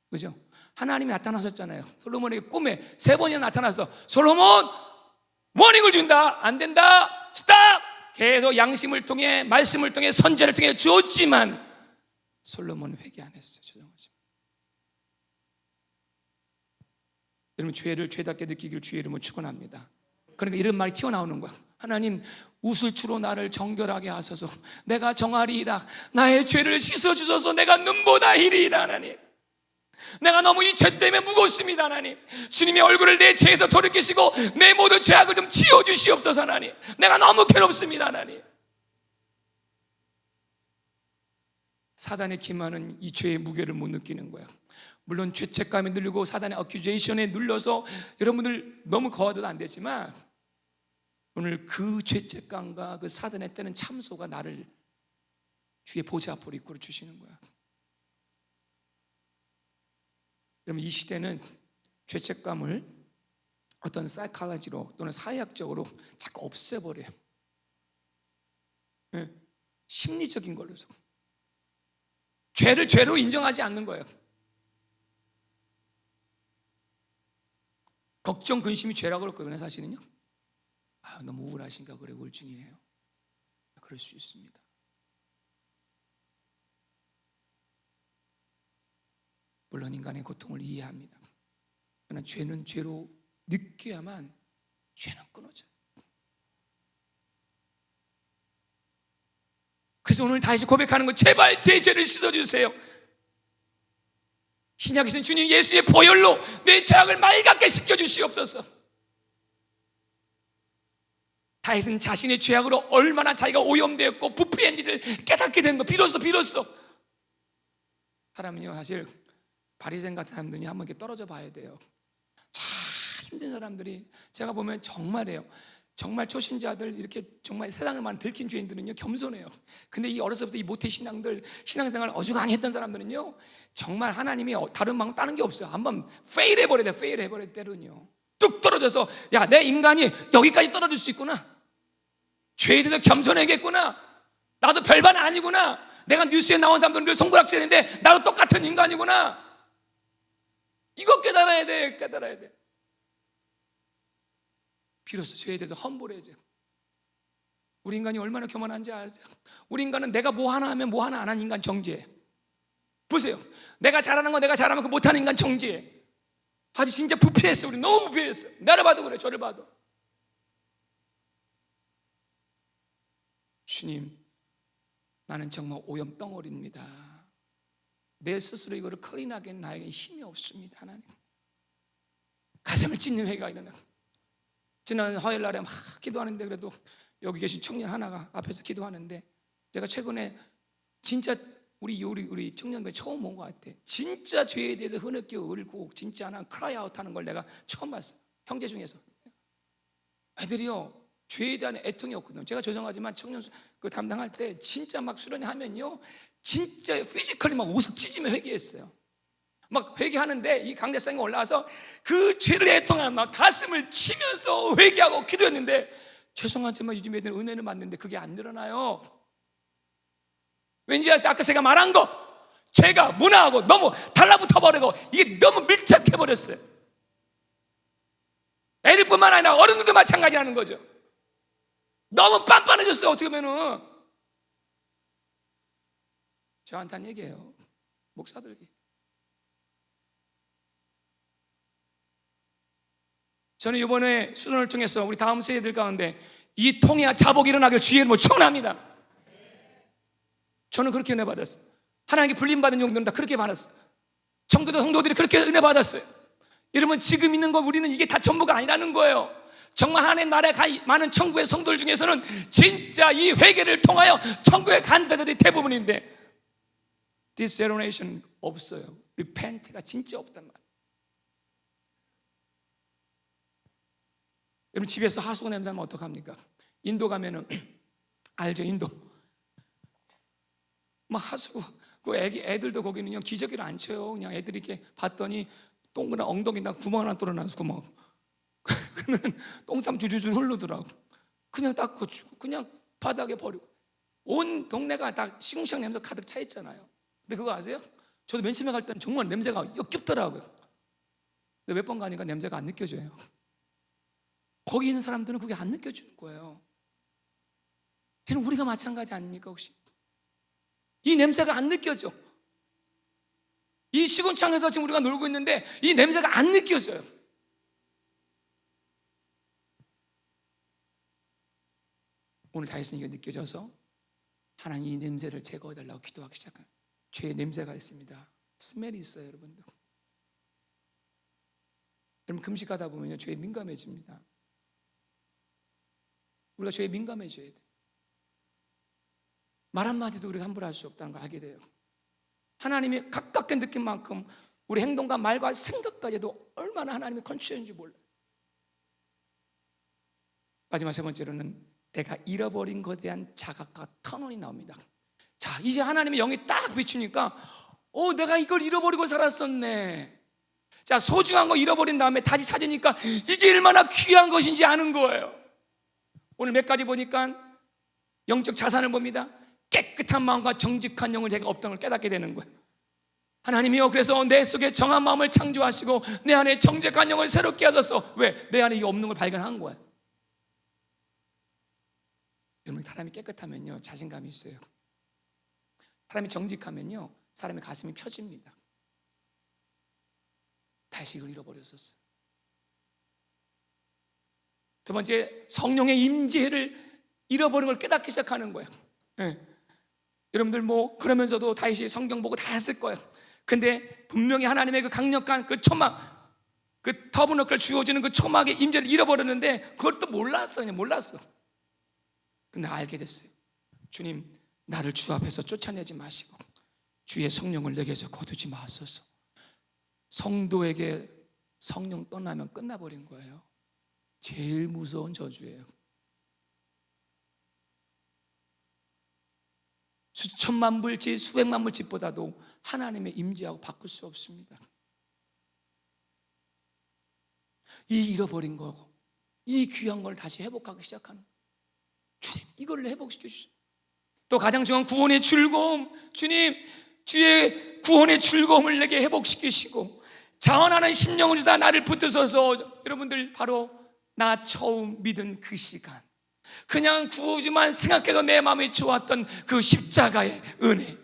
그죠? 하나님이 나타나셨잖아요. 솔로몬에게 꿈에 3번이나 나타나서 솔로몬 워닝을 준다. 안 된다. 스탑. 계속 양심을 통해, 말씀을 통해, 선제를 통해 주었지만 솔로몬은 회개 안 했어요. 죄송하지만. 여러분, 죄를 죄답게 느끼기를 주의 이름으로 축원합니다. 그러니까 이런 말이 튀어나오는 거야. 하나님, 우슬추로 나를 정결하게 하소서. 내가 정하리이다. 나의 죄를 씻어주소서. 내가 눈보다 희리이다. 하나님, 내가 너무 이 죄 때문에 무겁습니다. 하나님, 주님의 얼굴을 내 죄에서 돌이키시고 내 모든 죄악을 좀 지워주시옵소서. 하나님, 내가 너무 괴롭습니다. 하나님. 사단의 기만은 이 죄의 무게를 못 느끼는 거야. 물론 죄책감이 늘고 사단의 어큐제이션에 눌려서 여러분들 너무 거하도 안 되지만, 오늘 그 죄책감과 그 사단의 때는 참소가 나를 주의 보좌 앞으로 이끌어 주시는 거야. 여러분, 이 시대는 죄책감을 어떤 사이콜로지로 또는 사회학적으로 자꾸 없애버려요. 심리적인 걸로서 죄를 죄로 인정하지 않는 거예요. 걱정, 근심이 죄라고 그랬거든요. 사실은요. 너무 우울하신가 그래, 우울증이에요. 그럴 수 있습니다. 물론 인간의 고통을 이해합니다. 그러나 죄는 죄로 느껴야만 죄는 끊어져요. 그래서 오늘 다시 고백하는 거, 제발 제 죄를 씻어주세요. 신약에서는 주님 예수의 보혈로 내 죄악을 맑게 씻겨주시옵소서. 다윗은 자신의 죄악으로 얼마나 자기가 오염되었고 부패한 일을 깨닫게 된 거, 비로소 사람은요, 사실 바리새인 같은 사람들이 한번 이렇게 떨어져 봐야 돼요. 참 힘든 사람들이, 제가 보면 정말이에요, 정말 초신자들, 이렇게 정말 세상을 많이 들킨 죄인들은요 겸손해요. 근데 이 어려서부터 이 모태 신앙들, 신앙생활 어중간히 했던 사람들은요 정말 하나님이 다른 방법 따는 게 없어요. 한번 페일 해버려야 돼. 페일 해버려야 돼. 때로는요 뚝 떨어져서, 야, 내 인간이 여기까지 떨어질 수 있구나, 죄에 대해서 겸손해야겠구나, 나도 별반 아니구나, 내가 뉴스에 나온 사람들은 늘 손가락질했는데 나도 똑같은 인간이구나, 이거 깨달아야 돼. 비로소 죄에 대해서 험불해져요. 우리 인간이 얼마나 교만한지 아세요? 우리 인간은 내가 뭐 하나 하면 뭐 하나 안 하는 인간 정죄해. 보세요, 내가 잘하는 거 내가 잘하면 그 못하는 인간 정죄해. 아주 진짜 부패했어. 우리 너무 부패했어. 나를 봐도 그래, 저를 봐도. 주님, 나는 정말 오염 덩어리입니다. 내 스스로 이거를 클린하게 나에게 힘이 없습니다. 하나님, 가슴을 찢는 회개가 일어나. 지난 화요일 날에 막 기도하는데, 그래도 여기 계신 청년 하나가 앞에서 기도하는데, 제가 최근에 진짜 우리 청년부에 처음 본 것 같아. 진짜 죄에 대해서 흐느끼고 울고 진짜 하나 크라이 아웃 하는 걸 내가 처음 봤어. 형제 중에서 애들이요 죄에 대한 애통이 없거든요. 제가 죄송하지만 청년 그 담당할 때 진짜 막 수련회 하면요 진짜 피지컬리 막 웃음 찢으며 회개했어요. 막 회개하는데 이 강대상이 올라와서 그 죄를 애통하며 막 가슴을 치면서 회개하고 기도했는데, 죄송하지만 요즘 애들은 은혜를 받는데 그게 안 늘어나요. 왠지 아세요? 아까 제가 말한 거, 죄가 문화하고 너무 달라붙어 버리고 이게 너무 밀착해 버렸어요. 애들뿐만 아니라 어른들도 마찬가지라는 거죠. 너무 빤빤해졌어요. 어떻게 보면은 저한테 한 얘기예요, 목사들이. 저는 이번에 수련을 통해서 우리 다음 세대들 가운데 이 통해야 자복이 일어나길 주의 이름으로 축원합니다. 저는 그렇게 은혜 받았어요. 하나님께 불림받은 용도는 다 그렇게 받았어요. 성도들이 그렇게 은혜 받았어요. 여러분, 지금 있는 거 우리는 이게 다 전부가 아니라는 거예요. 정말 하나님 나라에 많은 천국의 성도들 중에서는 진짜 이 회개를 통하여 천국에 간 자들이 대부분인데 This generation 없어요. Repent가 진짜 없단 말이에요. 여러분 집에서 하수구 냄새 나면 어떡합니까? 인도 가면은 알죠, 인도 막 하수구 그 애들도 거기는요 기저귀를 안 쳐요. 그냥 애들이 이렇게 봤더니 동그란 엉덩이나 구멍 하나 뚫어놔서 구멍 그러면 똥쌈 주주주 흐르더라고. 그냥 닦고 그냥 바닥에 버리고 온 동네가 다 시궁창 냄새 가득 차 있잖아요. 근데 그거 아세요? 저도 맨 처음에 갈 때는 정말 냄새가 역겹더라고요. 근데 몇 번 가니까 냄새가 안 느껴져요. 거기 있는 사람들은 그게 안 느껴지는 거예요. 여러분 우리가 마찬가지 아닙니까 혹시? 이 냄새가 안 느껴져. 이 시궁창에서 지금 우리가 놀고 있는데 이 냄새가 안 느껴져요. 오늘 다윗은 이게 느껴져서 하나님 이 냄새를 제거해달라고 기도하기 시작한 죄의 냄새가 있습니다. 스멜이 있어요 여러분들. 여러분 금식하다 보면요 죄에 민감해집니다. 우리가 죄에 민감해져야 돼요. 말 한마디도 우리가 함부로 할 수 없다는 걸 알게 돼요. 하나님이 가깝게 느낀 만큼 우리 행동과 말과 생각까지도 얼마나 하나님이 컨시했는지 몰라요. 마지막 세 번째로는 내가 잃어버린 것에 대한 자각과 탄원이 나옵니다. 자, 이제 하나님의 영이 딱 비추니까 내가 이걸 잃어버리고 살았었네. 자, 소중한 거 잃어버린 다음에 다시 찾으니까 이게 얼마나 귀한 것인지 아는 거예요. 오늘 몇 가지 보니까 영적 자산을 봅니다. 깨끗한 마음과 정직한 영을 제가 없다는 걸 깨닫게 되는 거예요. 하나님이요 그래서 내 속에 정한 마음을 창조하시고 내 안에 정직한 영을 새롭게 하셔서 왜? 내 안에 이게 없는 걸 발견한 거예요. 여러분 사람이 깨끗하면요 자신감이 있어요. 사람이 정직하면요 사람의 가슴이 펴집니다. 다시 이걸 잃어버렸었어요. 두 번째 성령의 임재를 잃어버린 걸 깨닫기 시작하는 거예요. 네. 여러분들 뭐 그러면서도 다윗이 성경 보고 다 했을 거예요. 근데 분명히 하나님의 그 강력한 그 초막, 그 터브너클 주어지는 그 초막의 임재를 잃어버렸는데 그걸 또 몰랐어. 그냥 몰랐어. 근데 알게 됐어요. 주님 나를 주 앞에서 쫓아내지 마시고 주의 성령을 내게서 거두지 마소서. 성도에게 성령 떠나면 끝나버린 거예요. 제일 무서운 저주예요. 수천만 불짓 수백만 불짓보다도 하나님의 임재하고 바꿀 수 없습니다. 이 잃어버린 거, 이 귀한 걸 다시 회복하기 시작하는 거예요. 주님 이걸 회복시켜 주시오. 또 가장 중요한 구원의 즐거움, 주님 주의 구원의 즐거움을 내게 회복시키시고 자원하는 심령을 주다 나를 붙드셔서 여러분들 바로 나 처음 믿은 그 시간 그냥 구우지만 생각해도 내 마음이 좋았던 그 십자가의 은혜,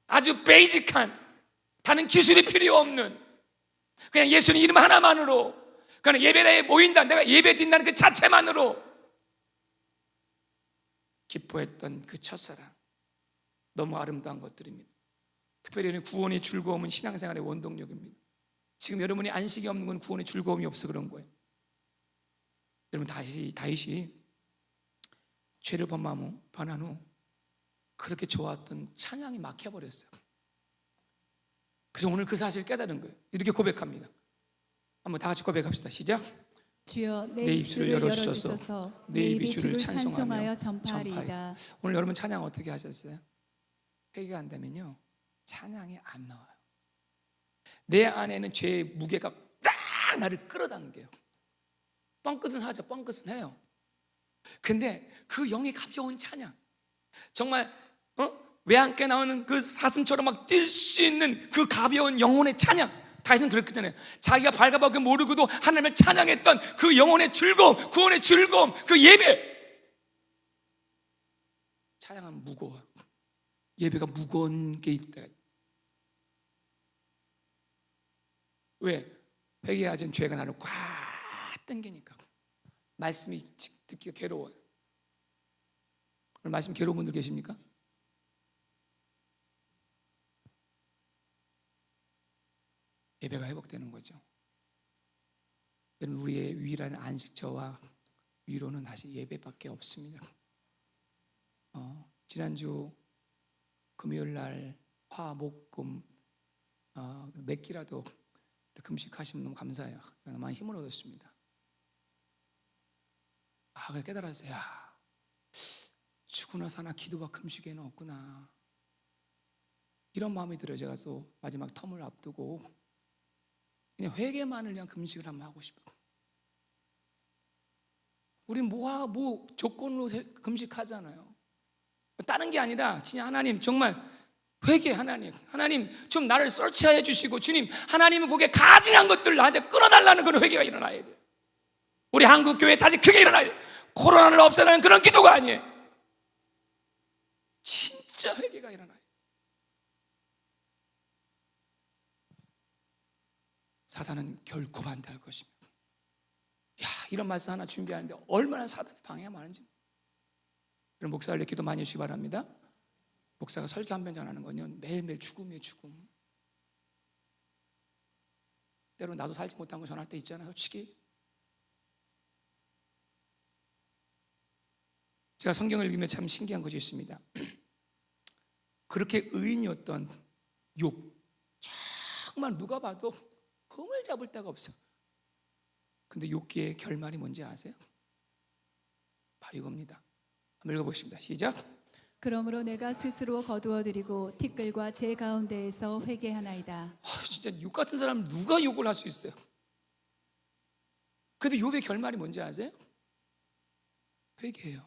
아주 베이직한 다른 기술이 필요 없는 그냥 예수님 이름 하나만으로 그냥 예배에 모인다 내가 예배 드린다는 그 자체만으로 기뻐했던 그 첫사랑 너무 아름다운 것들입니다. 특별히 구원의 즐거움은 신앙생활의 원동력입니다. 지금 여러분이 안식이 없는 건 구원의 즐거움이 없어 그런 거예요. 여러분 다윗이 죄를 범한 후 그렇게 좋았던 찬양이 막혀버렸어요. 그래서 오늘 그 사실을 깨달은 거예요. 이렇게 고백합니다. 한번 다 같이 고백합시다. 시작. 주여 내 입술을 열어주소서. 내 입이 주를 찬송하여 전파하리이다. 오늘 여러분 찬양 어떻게 하셨어요? 회개가 안 되면요 찬양이 안 나와요. 내 안에는 죄의 무게가 딱 나를 끌어당겨요. 뻥끗은 하죠. 뻥끗은 해요. 근데 그 영이 가벼운 찬양, 정말 외양께 나오는 그 사슴처럼 막 뛸 수 있는 그 가벼운 영혼의 찬양. 다윗은 그랬거든요. 자기가 발가벗게 모르고도 하나님을 찬양했던 그 영혼의 즐거움, 구원의 즐거움, 그 예배. 찬양은 무거워요. 예배가 무거운 게 있다. 왜? 회개하진 죄가 나를 꽉 당기니까. 말씀이 듣기가 괴로워요. 오늘 말씀 괴로운 분들 계십니까? 예배가 회복되는 거죠. 여러분, 우리의 유일한 안식처와 위로는 다시 예배밖에 없습니다. 지난주 금요일 날 화, 목, 금 몇 끼라도 금식하시면 너무 감사해요. 많이 힘을 얻었습니다. 그걸 깨달았어요. 야, 죽으나 사나 기도와 금식에는 없구나. 이런 마음이 들어요. 제가 또 마지막 텀을 앞두고 그냥 회개만을 그냥 금식을 한번 하고 싶어요. 우리 뭐 조건으로 금식하잖아요. 다른 게 아니라 진짜 하나님 정말 회개, 하나님 좀 나를 서치해 주시고, 주님 하나님이 보기에 가증한 것들을 나한테 끊어달라는 그런 회개가 일어나야 돼요. 우리 한국교회 다시 크게 일어나야 돼요. 코로나를 없애라는 그런 기도가 아니에요. 진짜 회개가 일어나요. 사단은 결코 반대할 것입니다. 이런 말씀 하나 준비하는데 얼마나 사단의 방해가 많은지. 여러분, 목사를 기도 많이 해주시기 바랍니다. 목사가 설교 한 편 전하는 건요, 매일매일 죽음이에요. 죽음. 때로 나도 살지 못한 거 전할 때 있잖아요. 솔직히 제가 성경을 읽으면 참 신기한 것이 있습니다. 그렇게 의인이었던 욥, 정말 누가 봐도 흠을 잡을 데가 없어요. 근데 욥기의 결말이 뭔지 아세요? 바로 이겁니다. 한번 읽어보십니다. 시작. 그러므로 내가 스스로 거두어드리고 티끌과 제 가운데에서 회개하나이다. 진짜 욥 같은 사람 누가 욕을 할 수 있어요? 근데 욥의 결말이 뭔지 아세요? 회개해요.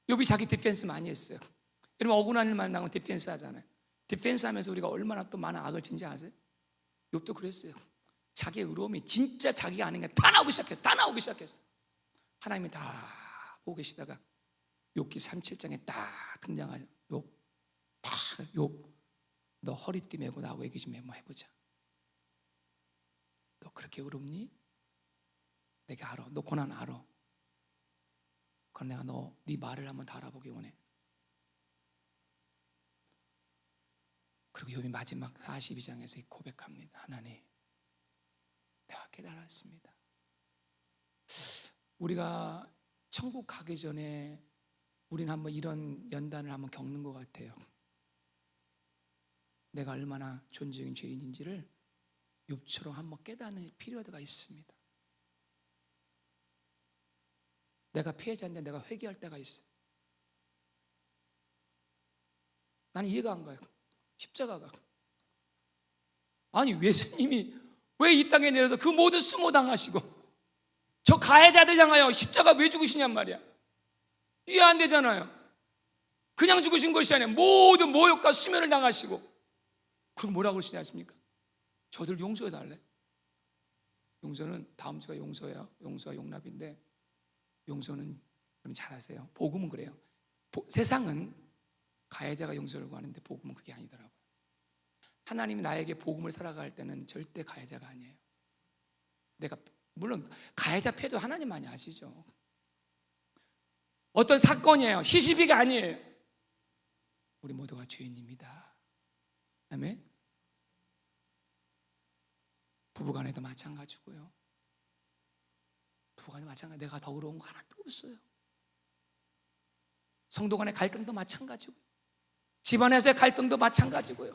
욥이 자기 디펜스 많이 했어요. 여러분, 억울한 일 만나면 디펜스 하잖아요. 디펜스 하면서 우리가 얼마나 또 많은 악을 진지 아세요? 욥도 그랬어요. 자기의 의로움이 진짜 자기가 아닌 게 다 나오기 시작했어. 하나님이 다 보고 계시다가 욥기 37장에 딱 등장하죠. 욥, 너 허리띠 메고 나하고 얘기 좀 해보자. 너 그렇게 의롭니? 내가 알아. 너 고난 알아. 그럼 내가 네 말을 한번 다 알아보기 원해. 그리고 욥이 마지막 42장에서 고백합니다. 하나님, 내가 깨달았습니다. 우리가 천국 가기 전에 우리는 한번 이런 연단을 한번 겪는 것 같아요. 내가 얼마나 존재적인 죄인인지를 욥처럼 한번 깨닫는 피리어드가 있습니다. 내가 피해자인데 내가 회개할 때가 있어요. 나는 이해가 안 가요. 십자가가, 아니 예수님이 왜 이 땅에 내려서 그 모든 수모 당하시고 저 가해자들 향하여 십자가 왜 죽으시냔 말이야. 이해 안 되잖아요. 그냥 죽으신 것이 아니라 모든 모욕과 수면을 당하시고, 그리고 뭐라고 그러시지 않습니까? 저들 용서해 달래. 용서는 다음 주가 용서예요. 용서와 용납인데, 용서는 여러분 잘 아세요. 복음은 그래요. 세상은 가해자가 용서를 구하는데 복음은 그게 아니더라고요. 하나님이 나에게 복음을 살아갈 때는 절대 가해자가 아니에요. 내가 물론 가해자 피해도 하나님 많이 아시죠. 어떤 사건이에요. 시시비가 아니에요. 우리 모두가 죄인입니다. 아멘. 부부간에도 마찬가지고요. 부부간에 마찬가지. 내가 더 의로운 거 하나도 없어요. 성도 간의 갈등도 마찬가지고, 집안에서의 갈등도 마찬가지고요.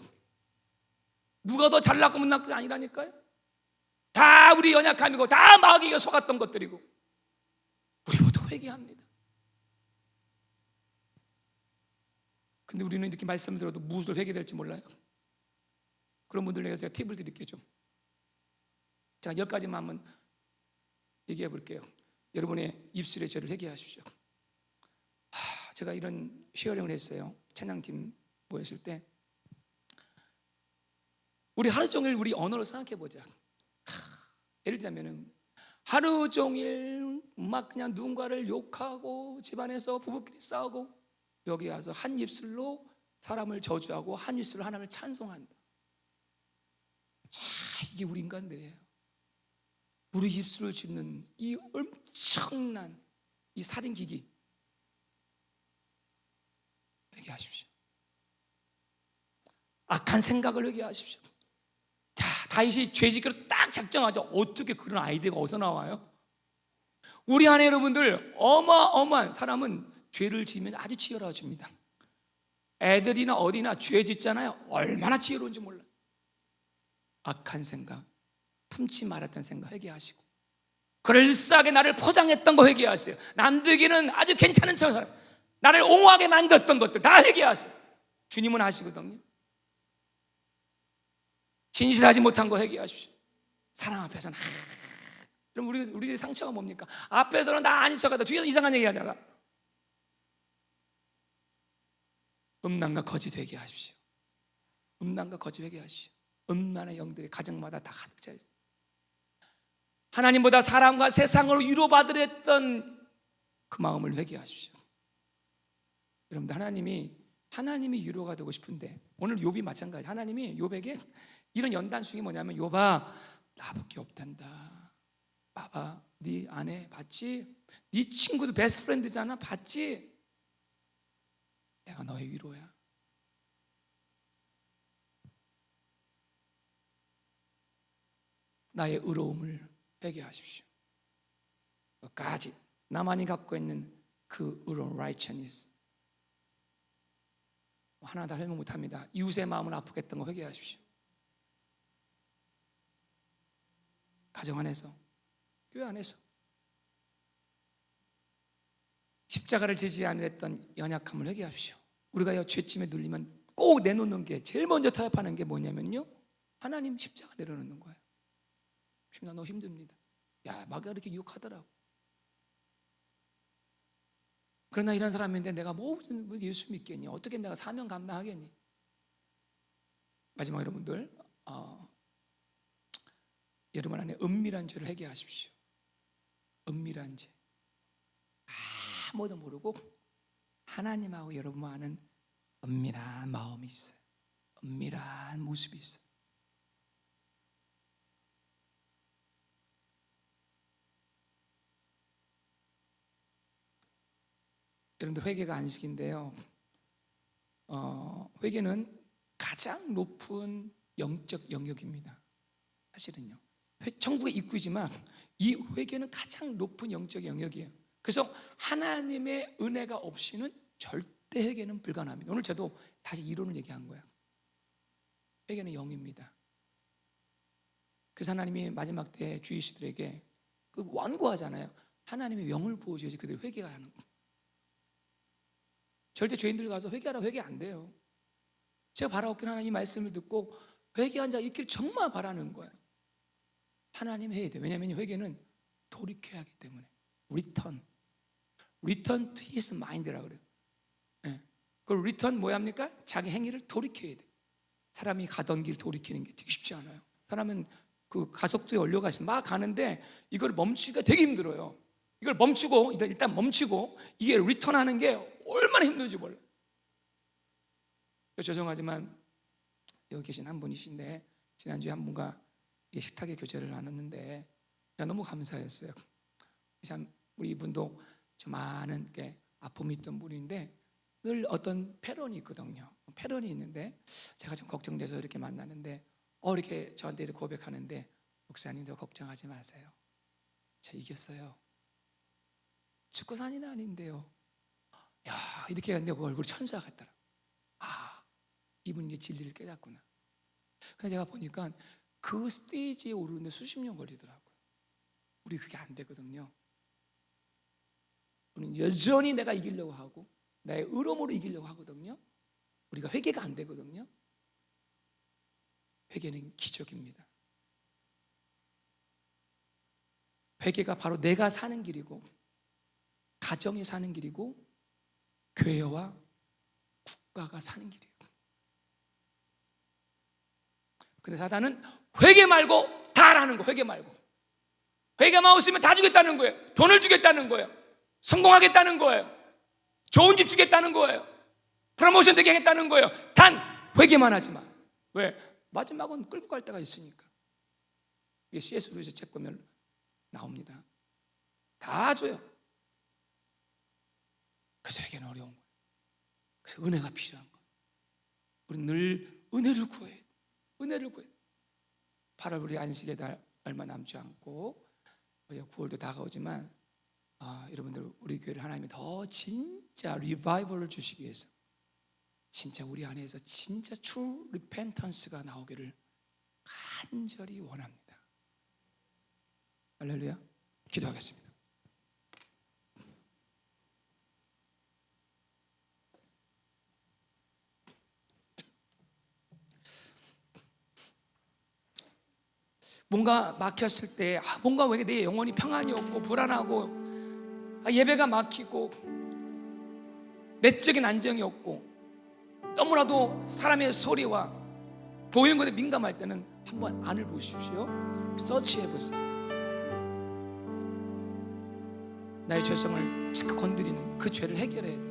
누가 더 잘났고 못났고가 아니라니까요. 다 우리 연약함이고 다 마귀가 속았던 것들이고, 우리 모두 회개합니다. 근데 우리는 이렇게 말씀을 들어도 무엇을 회개될지 몰라요. 그런 분들에게 제가 팁을 드릴게요. 좀 제가 10가지만 한번 얘기해 볼게요. 여러분의 입술에 저를 회개하십시오. 제가 이런 쉐어링을 했어요. 찬양팀 모였을 때 우리 하루 종일 우리 언어를 생각해 보자. 예를 들자면은 하루 종일 막 그냥 누군가를 욕하고 집안에서 부부끼리 싸우고, 여기 와서 한 입술로 사람을 저주하고 한 입술로 하나님을 찬송한다. 자, 이게 우리 인간들이에요. 우리 입술을 짓는 이 엄청난 이 살인기기, 회개하십시오. 악한 생각을 회개하십시오. 자, 다윗이 죄짓기로 딱 작정하죠. 어떻게 그런 아이디어가 어디서 나와요? 우리 안에 여러분들 어마어마한 사람은 죄를 지으면 아주 치열해집니다. 애들이나 어디나 죄 짓잖아요. 얼마나 지혜로운지 몰라요. 악한 생각, 품지 말았던 생각 회개하시고, 그럴싸하게 나를 포장했던 거 회개하세요. 남들에게는 아주 괜찮은 척 나를 옹호하게 만들었던 것들 다 회개하세요. 주님은 아시거든요. 진실하지 못한 거 회개하십시오. 사람 앞에서는 그럼 우리의 상처가 뭡니까? 앞에서는 나 아닌 척하다 뒤에서 이상한 얘기 하잖아. 음란과 거짓 회개하십시오. 음란과 거짓 회개하십시오. 음란의 영들이 가정마다 다 가득 차 있어요. 하나님보다 사람과 세상으로 위로받으려 했던 그 마음을 회개하십시오. 여러분들, 하나님이 위로가 되고 싶은데, 오늘 욥이 마찬가지. 하나님이 욥에게 이런 연단중이 뭐냐면, 욥아, 나볼 게 없단다. 봐봐, 네 아내 봤지? 네 친구도 베스트 프렌드잖아. 봤지? 내가 너의 위로야. 나의 의로움을 회개하십시오. 끝까지 나만이 갖고 있는 그 의로운 righteousness 하나 다 설명 못합니다. 이웃의 마음을 아프게 했던 거 회개하십시오. 가정 안에서, 교회 안에서 십자가를 지지 않았던 연약함을 회개하십시오. 우리가 죄짐에 눌리면 꼭 내놓는 게, 제일 먼저 타협하는 게 뭐냐면요, 하나님 십자가 내려놓는 거예요. 나 너무 힘듭니다. 야, 마귀가 이렇게 유혹하더라고. 그러나 이런 사람인데 내가 뭐 예수 믿겠니? 어떻게 내가 사명 감당하겠니? 마지막 여러분들, 여러분 안에 은밀한 죄를 회개하십시오. 은밀한 죄. 아무도 모르고 하나님하고 여러분 아는 은밀한 마음이 있어요. 은밀한 모습이 있어요. 여러분들, 회개가 안식인데요. 회개는 가장 높은 영적 영역입니다. 사실은요. 천국의 입구이지만 이 회개는 가장 높은 영적 영역이에요. 그래서 하나님의 은혜가 없이는 절대 회개는 불가능합니다. 오늘 저도 다시 이론을 얘기한 거예요. 회개는 영입니다. 그래서 하나님이 마지막 때 주이시들에게 그 완고하잖아요. 하나님의 영을 부어줘야지 그들이 회개가 하는 거예요. 절대 죄인들 가서 회개하라 회개 안 돼요. 제가 바라옵긴 하나님 말씀을 듣고 회개한 자가 있기를 정말 바라는 거예요. 하나님 해야 돼요. 왜냐하면 회개는 돌이켜야 하기 때문에. Return to his mind라고 그래요. 네. 그 return 뭐야 합니까? 자기 행위를 돌이켜야 돼요. 사람이 가던 길 돌이키는 게 되게 쉽지 않아요. 사람은 그 가속도에 올려가 있어 막 가는데 이걸 멈추기가 되게 힘들어요. 이걸 멈추고 일단 멈추고 이게 리턴하는 게 얼마나 힘든지 몰라요. 죄송하지만 여기 계신 한 분이신데, 지난주에 한 분과 식탁에 교제를 나눴는데 너무 감사했어요. 참 우리 이분도 좀 많은 아픔이 있던 분인데 늘 어떤 패런이 있거든요. 패런이 있는데 제가 좀 걱정돼서 이렇게 만나는데 이렇게 저한테 이렇게 고백하는데, 목사님도 걱정하지 마세요. 저 이겼어요. 죽고 산이 아닌데요. 야, 이렇게 했는데 얼굴이 천사 같더라. 이분이 진리를 깨닫구나. 근데 제가 보니까 그 스테이지에 오르는데 수십 년 걸리더라고요. 우리 그게 안 되거든요. 우리는 여전히 내가 이기려고 하고 나의 의로움으로 이기려고 하거든요. 우리가 회개가 안 되거든요. 회개는 기적입니다. 회개가 바로 내가 사는 길이고, 가정이 사는 길이고, 교회와 국가가 사는 길이에요. 근데 사단은 회개 말고 다라는 거. 회개만 없으면 다 주겠다는 거예요. 돈을 주겠다는 거예요. 성공하겠다는 거예요. 좋은 집 주겠다는 거예요. 프로모션 되게 하겠다는 거예요. 단 회개만 하지 마. 왜? 마지막은 끌고 갈 때가 있으니까. 이게 C.S. 루이스 책 보면 나옵니다. 다 줘요. 그래서 회개는 어려운 거예요. 그래서 은혜가 필요한 거예요. 우리는 늘 은혜를 구해야 돼요. 은혜를 구해야 돼요. 8월 우리 안식의 달 얼마 남지 않고 9월도 다가오지만 여러분들 우리 교회를 하나님이 더 진짜 리바이벌을 주시기 위해서 진짜 우리 안에서 진짜 true repentance가 나오기를 간절히 원합니다. 할렐루야. 기도하겠습니다. 뭔가 막혔을 때 뭔가 왜 내 영혼이 평안이 없고 불안하고 예배가 막히고 내적인 안정이 없고 너무나도 사람의 소리와 보이는 것에 민감할 때는 한번 안을 보십시오. 서치해 보세요. 나의 죄성을 자꾸 건드리는 그 죄를 해결해야 돼요.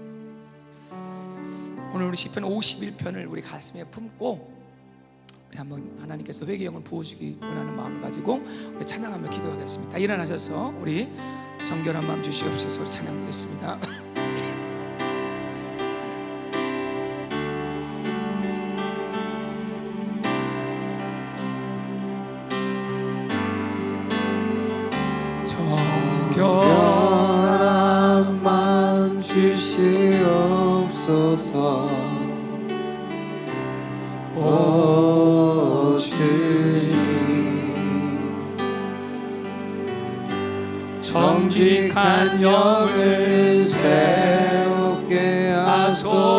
오늘 우리 시편 51편을 우리 가슴에 품고 우리 한번 하나님께서 회개의 영을 부어주기 원하는 마음을 가지고 우리 찬양하며 기도하겠습니다. 일어나셔서 우리 정결한 마음 주시옵소서. 우리 찬양하겠습니다. 정결한 마음 주시옵소서. 오 주님, 정직한 영을 새롭게 하소서.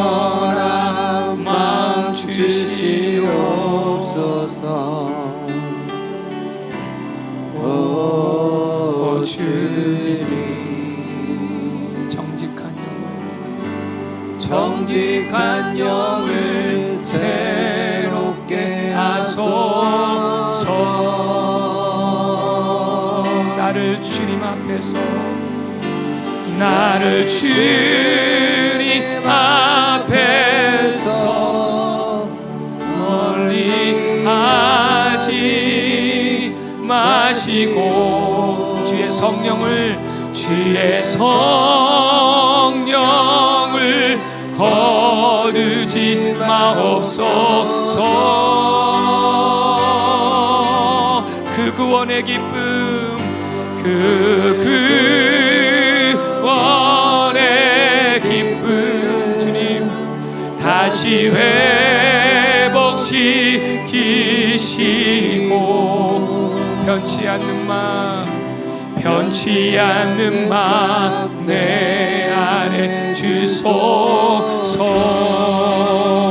정결한 마음 주시옵소서. 오 주님, 정직한 영을 새롭게 하소서. 나를 주님 앞에서 나를 주님 앞에서 멀리 하지 마시고 주의 성령을 거두지 마옵소서. 그 구원의 기쁨, 그 구원의 기쁨 주님 다시 회복시키시고 변치 않는 마음 내 안에 주소서.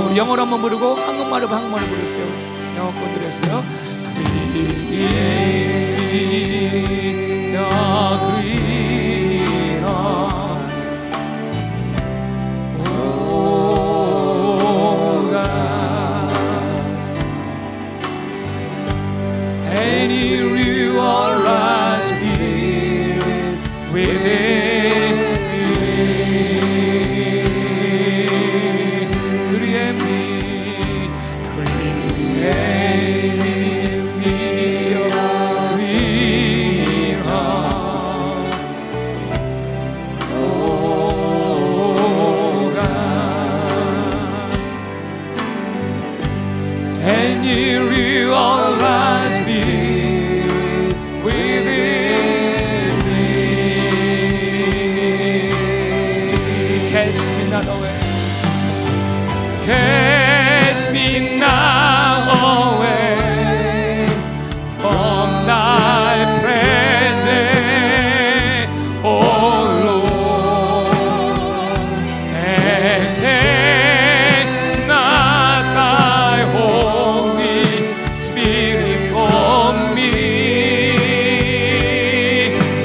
우리 영어로 한번 부르고 한국말로 부르세요. 영어 거 들으세요. Cast me not away from thy presence, O Lord, and take not thy Holy Spirit from me.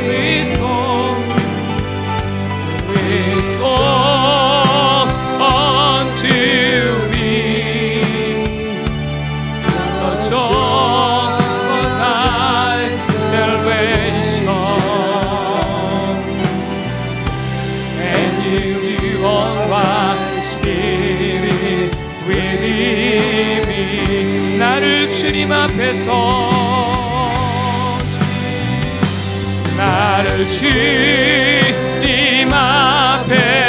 Restore unto 나를 주님 앞에서 나를 주님 앞에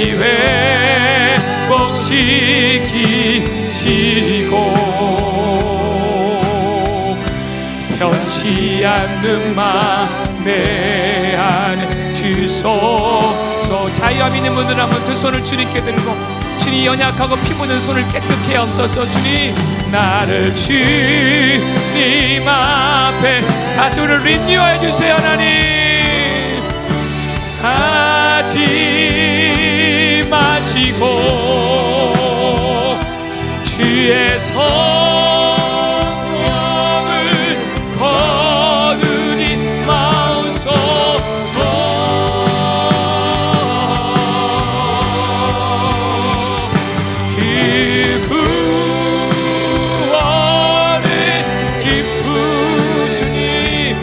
다시 회복시키시고 변치 않는 맘 내 안에 주소서. 자유함 있는 분들 한번 두 손을 주님께 들고, 주님 연약하고 피 묻은 손을 깨끗게 하옵소서. 주님 나를 주님 앞에 다시 우리를 리뉴해 주세요. 하나님 하지 마시고 주의 성령을 거두지 마옵소서. 그 구원의 기쁜 주님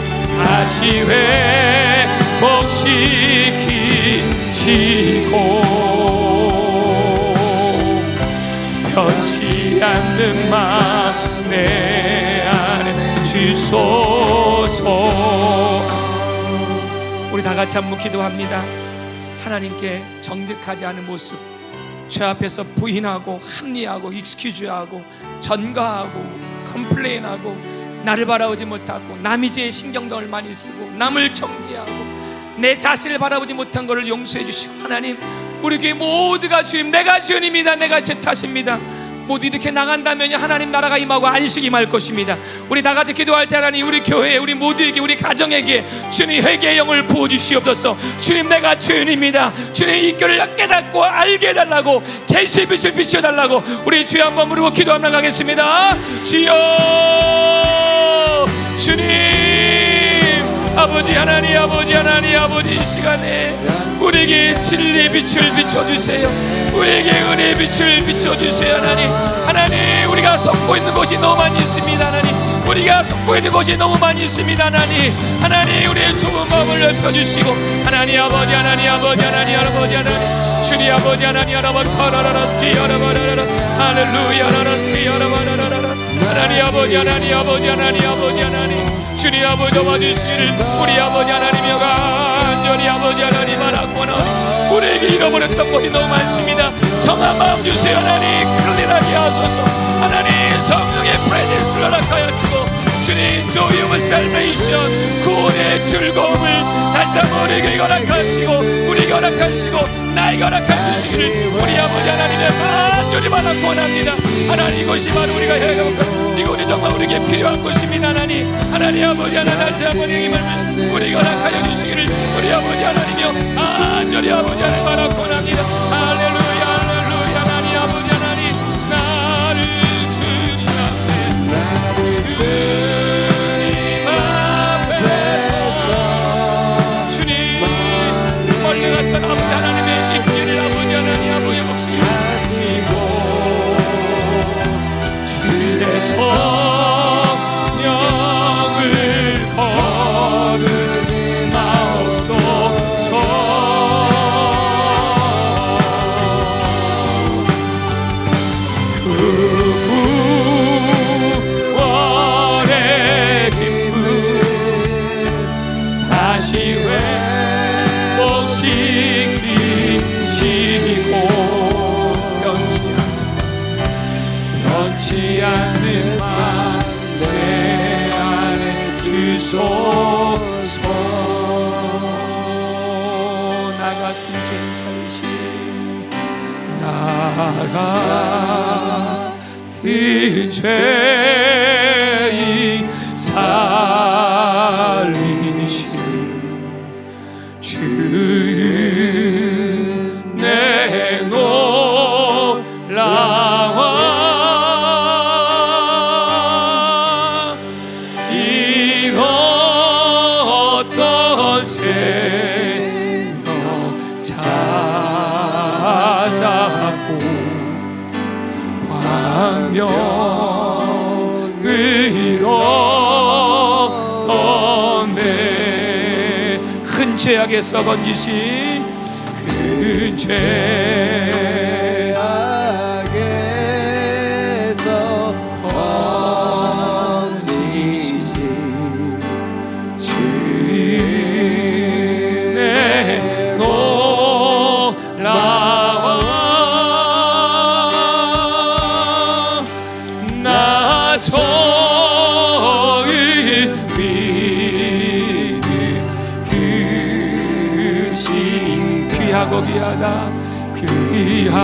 다시 회복시키시고 변치 않는 맘 내 안에 주소서. 우리 다 같이 한번 기도합니다. 하나님께 정직하지 않은 모습, 죄 앞에서 부인하고 합리하고 익스큐즈하고 전가하고 컴플레인하고 나를 바라보지 못하고 남의 죄에 신경을 많이 쓰고 남을 정죄하고 내 자신을 바라보지 못한 것을 용서해 주시고, 하나님 우리 교회 모두가 주님, 내가 주님입니다, 내가 죄 탓입니다, 모두 이렇게 나간다면 하나님 나라가 임하고 안식이 임할 것입니다. 우리 다 같이 기도할 때 하나님 우리 교회에, 우리 모두에게, 우리 가정에게 주님 회개의 영을 부어주시옵소서. 주님 내가 주님입니다. 주님 이 길을 깨닫고 알게 해달라고, 계시의 빛을 비춰달라고 우리 주여 한번 부르고 기도하며 가겠습니다. 주여 주님 아버지 하나님, 아버지 하나님, 아버지 이 시간에 우리에게 진리의 빛을 비춰주세요. 우리에게 은혜의 빛을 비춰주세요. 하나님, 하나님 우리가 속고 있는 곳이 너무 많이 있습니다. 하나님 우리가 속고 있는 곳이 너무 많이 있습니다. 하나님, 하나님 우리의 좁은 마음을 넓혀주시고, 하나님 아버지, 하나님 아버지, 하나님 아버지, 하나님 주님 아버지, 하나님 아버지, 카라라라스키 야라바라라 할렐루야 라라스키 야라바라라 하나님 아버지, 하나님 아버지, 하나님 아버지, 하나님 주님 아버지 도와주시기를 우리 아버지 하나님여 간절히 아버지 하나님 바라고나오니 우리에게 잃어버렸던 것이 너무 많습니다. 정한 마음 주세요. 하나님 클리하게 하소서. 하나님 성령의 프레젠스를 허락하여 주고, 주님 joy of salvation 구원의 즐거움을 다시 한번 우리에게 허락하시고, 우리에게 허락하시고 나에게 허락해 주시기를 우리 아버지 하나님의 간절히 바라고 원합니다. 하나님 이것이 바로 우리가 해야 할 것, 이것이 정말 우리에게 필요한 것입니다. 하나님, 하나님 아버지 하나님 다시 한번 힘을 우리에게 허락하여 주시기를 우리 아버지 하나님이여 간절히 아버지 하나님 바라고 원합니다. 할렐루야 할렐루야. 하나님 아버지 하나님 나를 주님 앞에서 주님 멀리 갔던 아버지 하나님의 입길을 아버지 하나님 아버지 몫이 하시고 주의 성령을 거두지 마옵소서. 그 구원의 기쁨 다시 회복시키시고 변치 않는 맘 내 안에 주소서. 나 같은 죄인 살리시, 나 같은 죄인 살리시 주는 내 놀라워 이 어떤 생명 찾았고 광명의로 큰 죄악에서 건지시, 큰 죄악에서 건지시 주의 놀라운 귀하고 귀하다 귀하고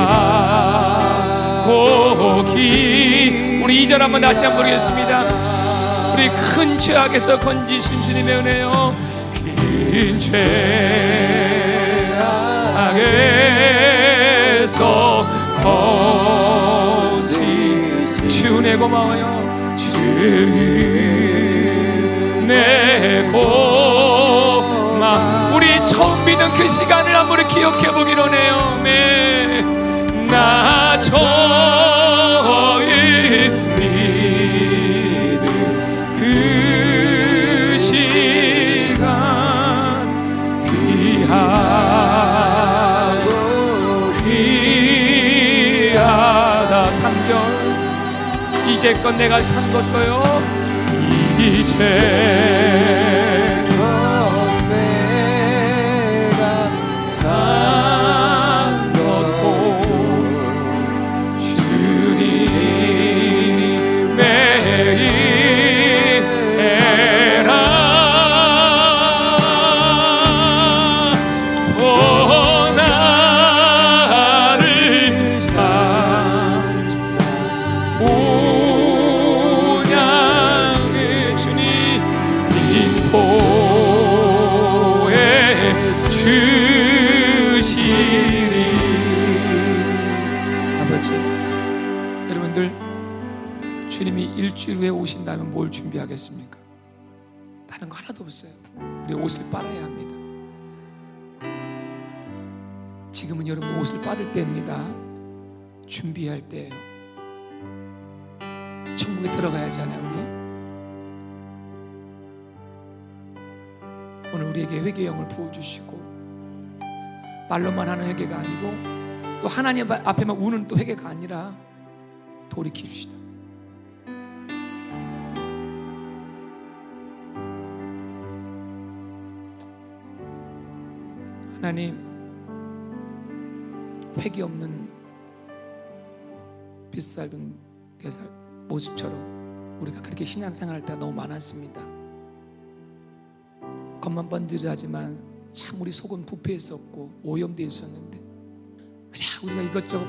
우리 2절 한번 다시 한번 부르겠습니다. 우리 큰 죄악에서 건지신 주님의 은혜요 긴 죄악에서 건지신 주 은혜 고마워요 주 은혜 고마워. 우리 처음 믿은 그 시간을 한번 기억해 보기로 해요. 나 처음 믿은 그 시간 귀하고 귀하다 3절 이제껏 내가 산 것도요 이제껏 내가 산 것도 주님의 은혜라 나를 주님이 일주일 후에 오신다면 뭘 준비하겠습니까? 다른 거 하나도 없어요. 우리 옷을 빨아야 합니다. 지금은 여러분 옷을 빠를 때입니다. 준비할 때예요. 천국에 들어가야 하잖아요. 우리 오늘 우리에게 회개의 영을 부어주시고 말로만 하는 회개가 아니고 또 하나님 앞에만 우는 또 회개가 아니라 돌이킵시다. 하나님, 회개 없는 빛살은 모습처럼 우리가 그렇게 신앙생활할 때가 너무 많았습니다. 겉만 번들하지만 참 우리 속은 부패했었고 오염되어 있었는데 그냥 우리가 이것저것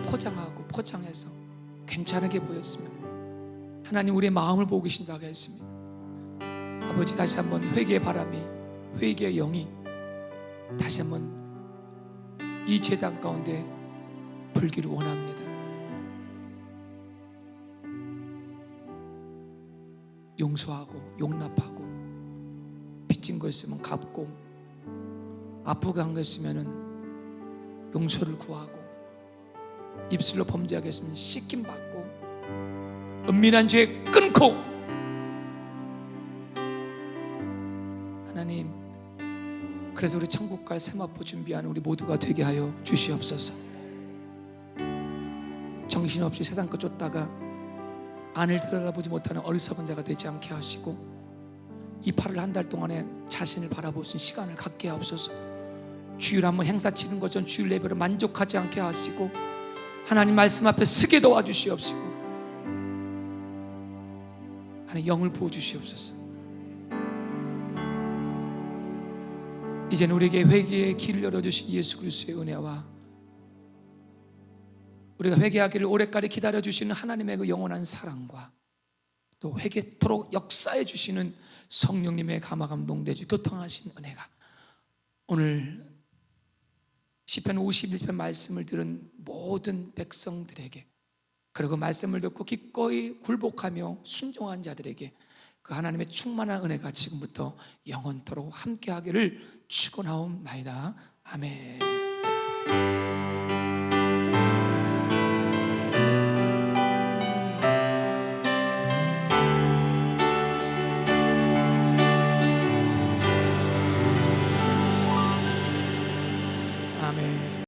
포장해서 괜찮게 보였으면 하나님 우리의 마음을 보고 계신다고 했습니다. 아버지, 다시 한번 회개의 바람이, 회개의 영이 다시 한번 이 제단 가운데 불기를 원합니다. 용서하고 용납하고 빚진 거 있으면 갚고 아프게 한 거 있으면 용서를 구하고 입술로 범죄하겠으면 씻김 받고 은밀한 죄 끊고 하나님, 그래서 우리 천국 갈 세마포 준비하는 우리 모두가 되게 하여 주시옵소서. 정신없이 세상 것 쫓다가 안을 들여다보지 못하는 어리석은 자가 되지 않게 하시고 이 8월 한 달 동안에 자신을 바라볼 수 있는 시간을 갖게 하옵소서. 주일 한번 행사 치는 것처럼 주일 예배로 만족하지 않게 하시고 하나님 말씀 앞에 서게 도와주시옵시고 하나님 영을 부어주시옵소서. 이제는 우리에게 회개의 길을 열어주신 예수 그리스도의 은혜와 우리가 회개하기를 오래까지 기다려주시는 하나님의 그 영원한 사랑과 또 회개토록 역사해 주시는 성령님의 감화감동되주 교통하신 은혜가 오늘 시편 51편 말씀을 들은 모든 백성들에게, 그리고 말씀을 듣고 기꺼이 굴복하며 순종한 자들에게 그 하나님의 충만한 은혜가 지금부터 영원토록 함께하기를 축원하옵나이다. 아멘.